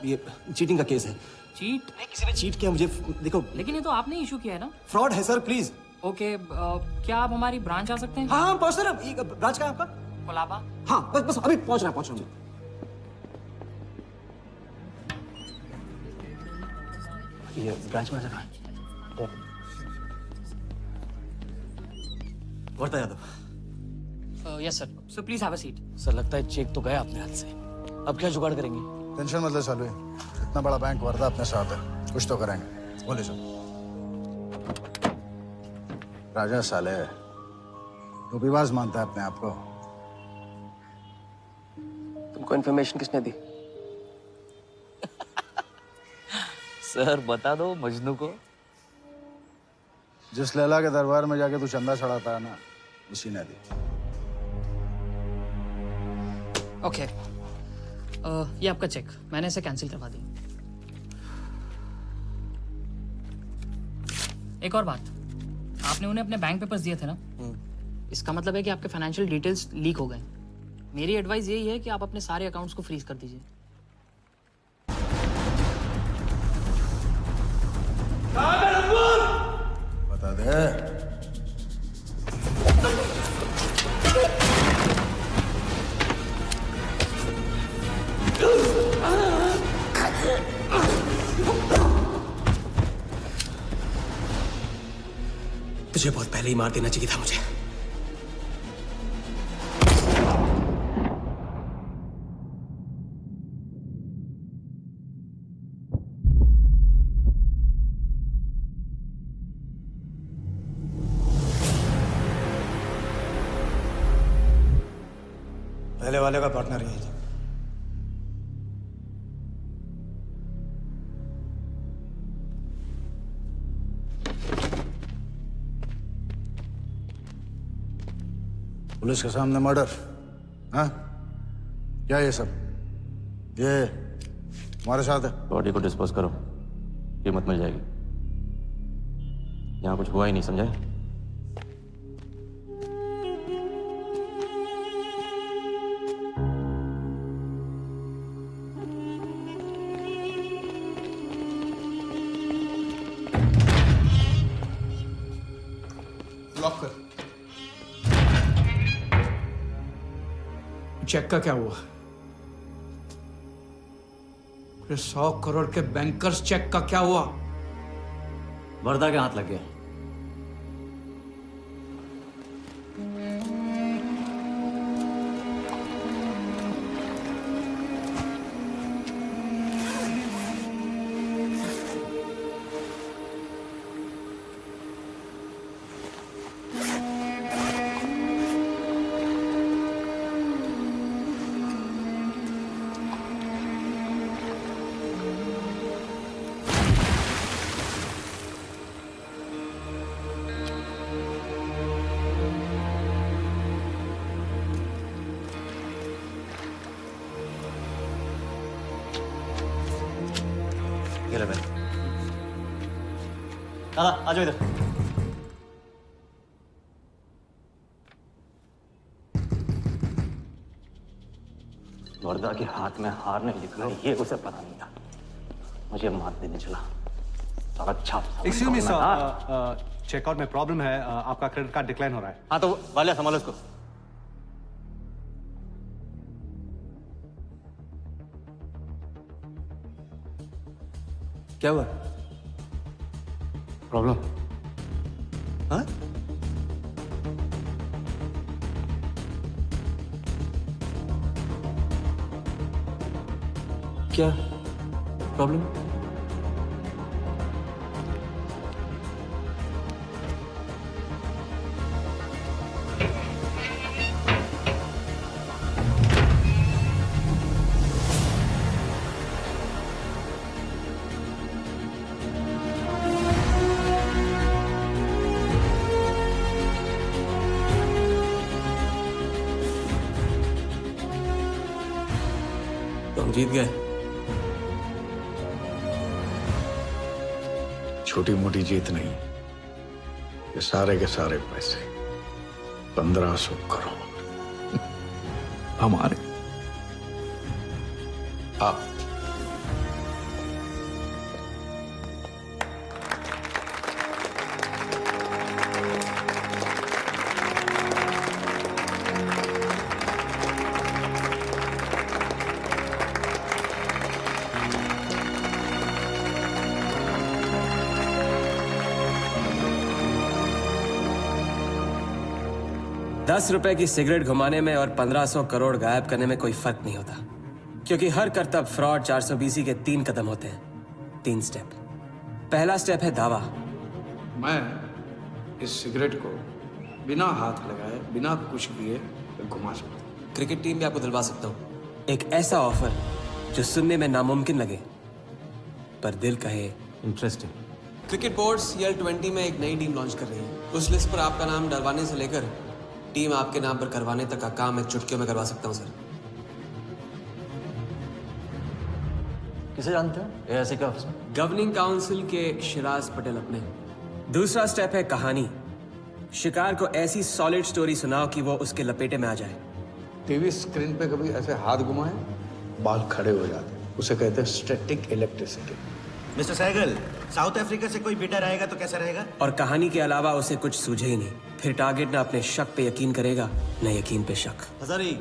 ये चीटिंग का केस है। चीट? नहीं किसी ने चीट किया मुझे। देखो लेकिन ये तो आपने इशू किया है ना? फ्रॉड है सर प्लीज। ओके क्या आप हमारी ब्रांच आ सकते हैं? हाँ पहुंच रहे। ब्रांच का है आपका? कोलाबा। हाँ बस अभी पहुंच रहा हूँ। ये ब्रांच में आ वर्धा Yadav. Yes sir. So please have a seat. Sir लगता है चेक तो गया अपने हाथ से, अब क्या जुगाड़ करेंगे? टेंशन मत ले सालू, इतना बड़ा बैंक वर्धा अपने साथ है, कुछ तो करेंगे। बोले सर। राजा साले धोखेबाज मानता है अपने आप को। तुमको इन्फॉर्मेशन किसने दी? सर बता दो मजनू को। जिस लैला के दरबार में जाके तू चंदा चढ़ाता है ना, उसी ने दी। ओके ये आपका चेक, मैंने इसे कैंसिल करवा दिया। एक और बात, आपने उन्हें अपने बैंक पेपर्स दिए थे ना, इसका मतलब है कि आपके फाइनेंशियल डिटेल्स लीक हो गए। मेरी एडवाइस यही है कि आप अपने सारे अकाउंट्स को फ्रीज कर दीजिए। बता दे। तुझे बहुत पहले ही मार देना चाहिए था मुझे। पहले वाले का पार्टनर यही था। पुलिस के सामने मर्डर? हाँ क्या ये सब? ये हमारे साथ है। बॉडी को डिस्पोज करो, कीमत मिल जाएगी। यहाँ कुछ हुआ ही नहीं, समझे? लॉक कर। चेक का क्या हुआ? 100 करोड़ के बैंकर्स चेक का क्या हुआ? वर्धा के हाथ लग गया। दादा आ जाओ इधर। वर्दा के हाथ में हार नहीं लिखना ये उसे पता नहीं था। मुझे मात देने चला। तो अच्छा एक्सक्यूज मी सर, चेकआउट में प्रॉब्लम है, आपका क्रेडिट कार्ड डिक्लाइन हो रहा है। हाँ तो वाले संभालो इसको। क्या हुआ? प्रॉब्लम? हाँ? क्या प्रॉब्लम? तुम जीत गए। छोटी मोटी जीत नहीं, ये सारे के सारे पैसे 1500 करोड़ हमारे। आप ₹10 की सिगरेट घुमाने में और 1500 करोड़ गायब करने में कोई फर्क नहीं होता, क्योंकि हर करतब फ्रॉड 420 के 3 कदम होते हैं, 3 स्टेप। पहला स्टेप है दावा। मैं इस सिगरेट को बिना हाथ लगाए, बिना कुछ किए घुमा सकता हूँ। क्रिकेट टीम भी आपको दिलवा सकता हूँ। एक ऐसा ऑफर जो सुनने में नामुमकिन लगे पर दिल कहे इंटरेस्टिंग। क्रिकेट बोर्ड CL20 में एक नई टीम लॉन्च कर रही है। उस लिस्ट पर आपका नाम डलवाने से लेकर टीम आपके नाम पर करवाने तक का काम मैं चुटकियों में करवा सकता हूँ सर। किसे जानते हो AIC के ऑफिस में? गवर्निंग काउंसिल के शिराज पटेल अपने। दूसरा स्टेप है कहानी। शिकार को ऐसी सॉलिड स्टोरी सुनाओ कि वो उसके लपेटे में आ जाए। टीवी स्क्रीन पे कभी ऐसे हाथ घुमाए बाल खड़े हो जाते, उसे कहते हैं static electricity. Mister Sehgal, South Africa से कोई बिडर आएगा तो कैसा रहेगा? और कहानी के अलावा उसे कुछ सूझे ही नहीं। फिर टारगेट ना अपने शक पे यकीन करेगा, न यकीन पे शक। हजारी,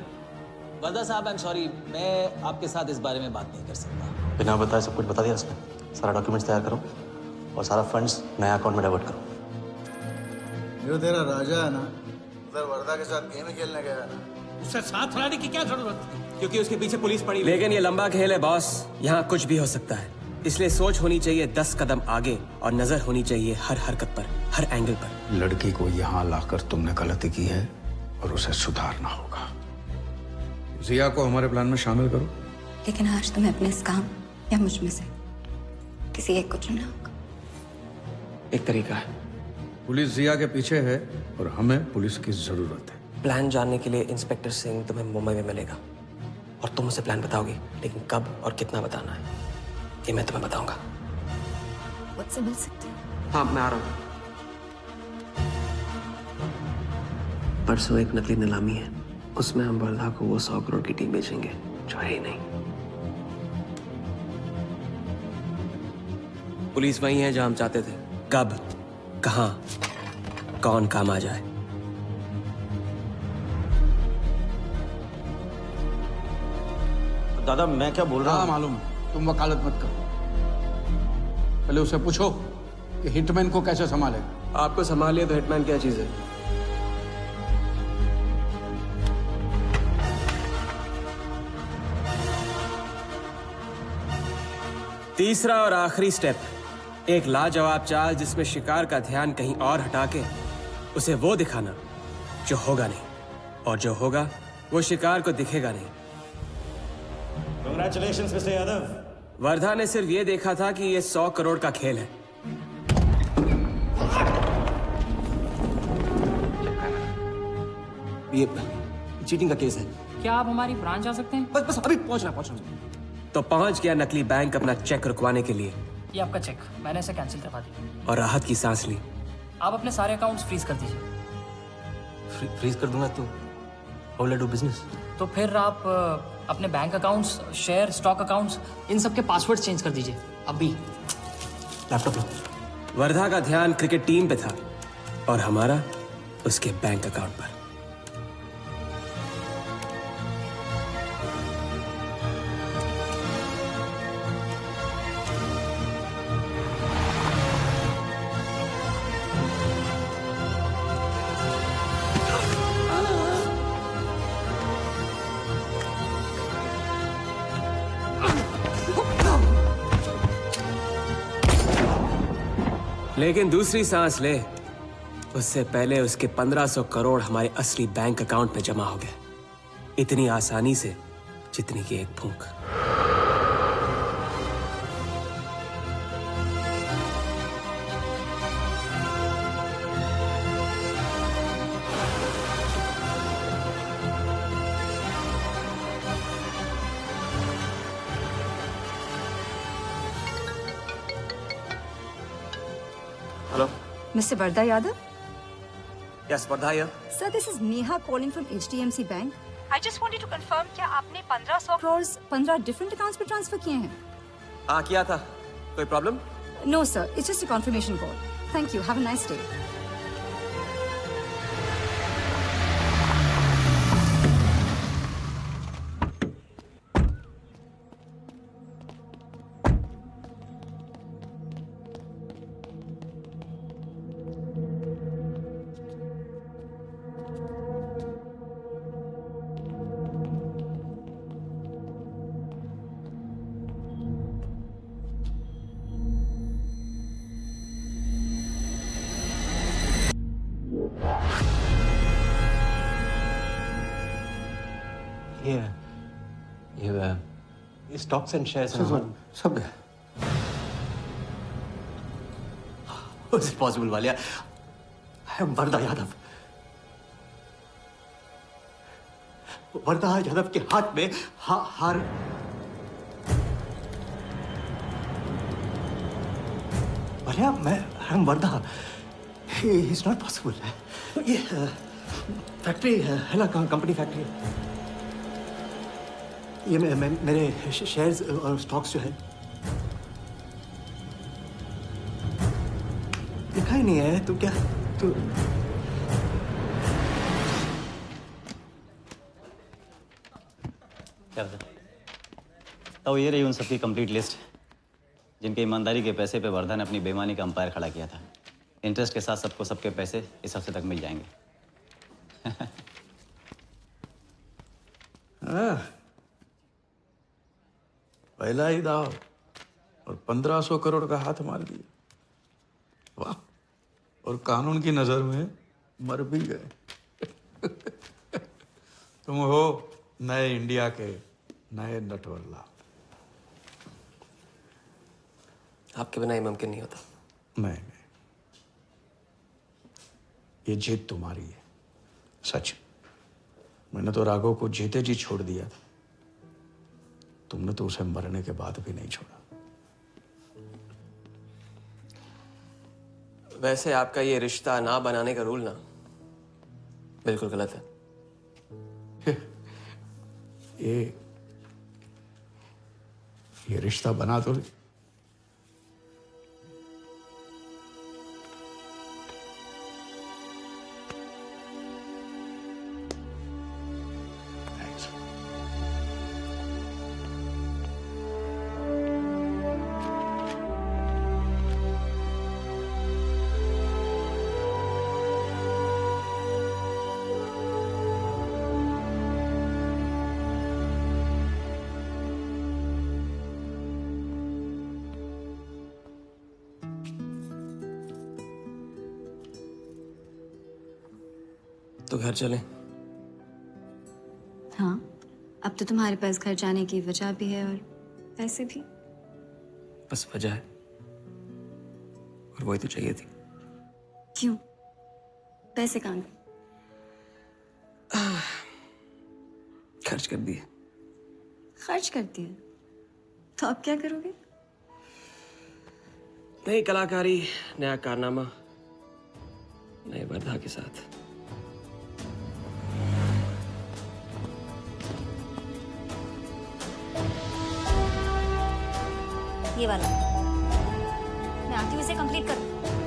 वर्दा साहब, आई एम सॉरी, मैं आपके साथ इस बारे में बात नहीं कर सकता। बिना बताए सब कुछ बता दिया उसने। सारा डॉक्यूमेंट्स तैयार करो और सारा फंड्स नया अकाउंट में डाइवर्ट करो। जो तेरा राजा है ना, उधर वर्दा के साथ गेम खेलने गया है ना, उससे साथ रहने की क्या जरूरत थी? क्योंकि उसके पीछे पुलिस पड़ी। लेकिन ये लंबा खेल है बॉस, यहाँ कुछ भी हो सकता है। इसलिए सोच होनी चाहिए 10 कदम आगे और नजर होनी चाहिए हर हरकत पर, हर एंगल पर। लड़की को यहाँ लाकर तुमने गलती की है और उसे सुधारना होगा। जिया को हमारे प्लान में शामिल करो। लेकिन आज तुम्हें अपने इस काम या मुझ में से किसी एक को चुनना होगा। एक तरीका है। पुलिस जिया के पीछे है और हमें पुलिस की जरूरत है। प्लान जानने के लिए इंस्पेक्टर सिंह तुम्हें मुंबई में मिलेगा और तुम उसे प्लान बताओगे, लेकिन कब और कितना बताना है ये मैं तुम्हें बताऊंगा। मुझसे मिल सकते हो? हाँ, मैं आ रहा हूँ। परसों एक नकली नीलामी है, उसमें हम वर्धा को वो 100 करोड़ की टीम बेचेंगे जो है ही नहीं। पुलिस वही है जहां हम चाहते थे। कब, कहां, कौन काम आ जाए। दादा मैं क्या बोल रहा हूँ? मालूम है, तुम वकालत मत करो। पहले उसे पूछो कि हिटमैन को कैसे संभालेगा। आपको संभालिए तो हिटमैन क्या चीज है? तीसरा और आखिरी स्टेप, एक लाजवाब चाल जिसमें शिकार का ध्यान कहीं और हटा के उसे वो दिखाना जो होगा नहीं, और जो होगा वो शिकार को दिखेगा नहीं। Congratulations, Mr. यादव। वर्धा ने सिर्फ ये देखा था कि ये 100 करोड़ का खेल है। ये चीटिंग का केस है। क्या आप हमारी ब्रांच आ सकते हैं? बस अभी पहुंचना। तो पहुंच गया नकली बैंक अपना चेक रुकवाने के लिए। ये आपका चेक, मैंने इसे कैंसिल करवा दिया। और राहत की सांस ली। आप अपने सारे अकाउंट्स फ्रीज कर दीजिए। फ्रीज कर दूंगा तो how will I do business? तो फिर आप अपने bank accounts, share, stock accounts, इन सब के पासवर्ड चेंज कर दीजिए अभी। लैपटॉप लो। वर्धा का ध्यान क्रिकेट टीम पे था और हमारा उसके बैंक अकाउंट पर। लेकिन दूसरी सांस ले उससे पहले उसके 1500 करोड़ हमारे असली बैंक अकाउंट में जमा हो गए, इतनी आसानी से जितनी कि एक फूंक। Hello. Mr. Vardha Yadav? Yes, Vardha here. Sir, this is Neha calling from HDMC Bank. I just wanted to confirm क्या आपने 1500 crores 15 different accounts पे ट्रांसफर किए हैं? हाँ किया था। कोई problem? No sir, it's just a confirmation call. Thank you. Have a nice day. ये स्टॉक्स एंड शेयर्स सब गए। How is it possible, Walia? I am Wardha Yadav. Wardha Yadav के हाथ में हार। वालिया, मैं I am Wardha. It's not possible। ये फैक्ट्री है ना, कंपनी फैक्ट्री। ये मेरे शेयर्स और स्टॉक्स जो है लिखा ही नहीं है। तू क्या तू क्या तो ये रही उन सबकी कंप्लीट लिस्ट जिनके ईमानदारी के पैसे पे वर्धा ने अपनी बेईमानी का अंपायर खड़ा किया था। इंटरेस्ट के साथ सबको सबके पैसे इस हफ्ते तक मिल जाएंगे। पहला ही दाव और 1500 करोड़ का हाथ मार दिया। वाह, और कानून की नजर में मर भी गए। तुम हो नए इंडिया के नए नटवरला। आपके बिना ये मुमकिन नहीं होता। नहीं, ये जीत तुम्हारी है, सच। मैंने तो राघव को जीते जी छोड़ दिया था, तुमने तो उसे मरने के बाद भी नहीं छोड़ा। वैसे आपका ये रिश्ता ना बनाने का रूल ना बिल्कुल गलत है। ये रिश्ता बना तो तो घर चलें। हाँ, अब तो तुम्हारे पास घर जाने की वजह भी है और पैसे भी। बस वजह है और वही तो चाहिए थी। क्यों? पैसे कहाँ गए? खर्च कर दिए। खर्च कर दिए? तो अब क्या करोगे? नई कलाकारी, नया कारनामा, नए वर्धा के साथ। ये वाला मैं आती हूँ इसे कंप्लीट कर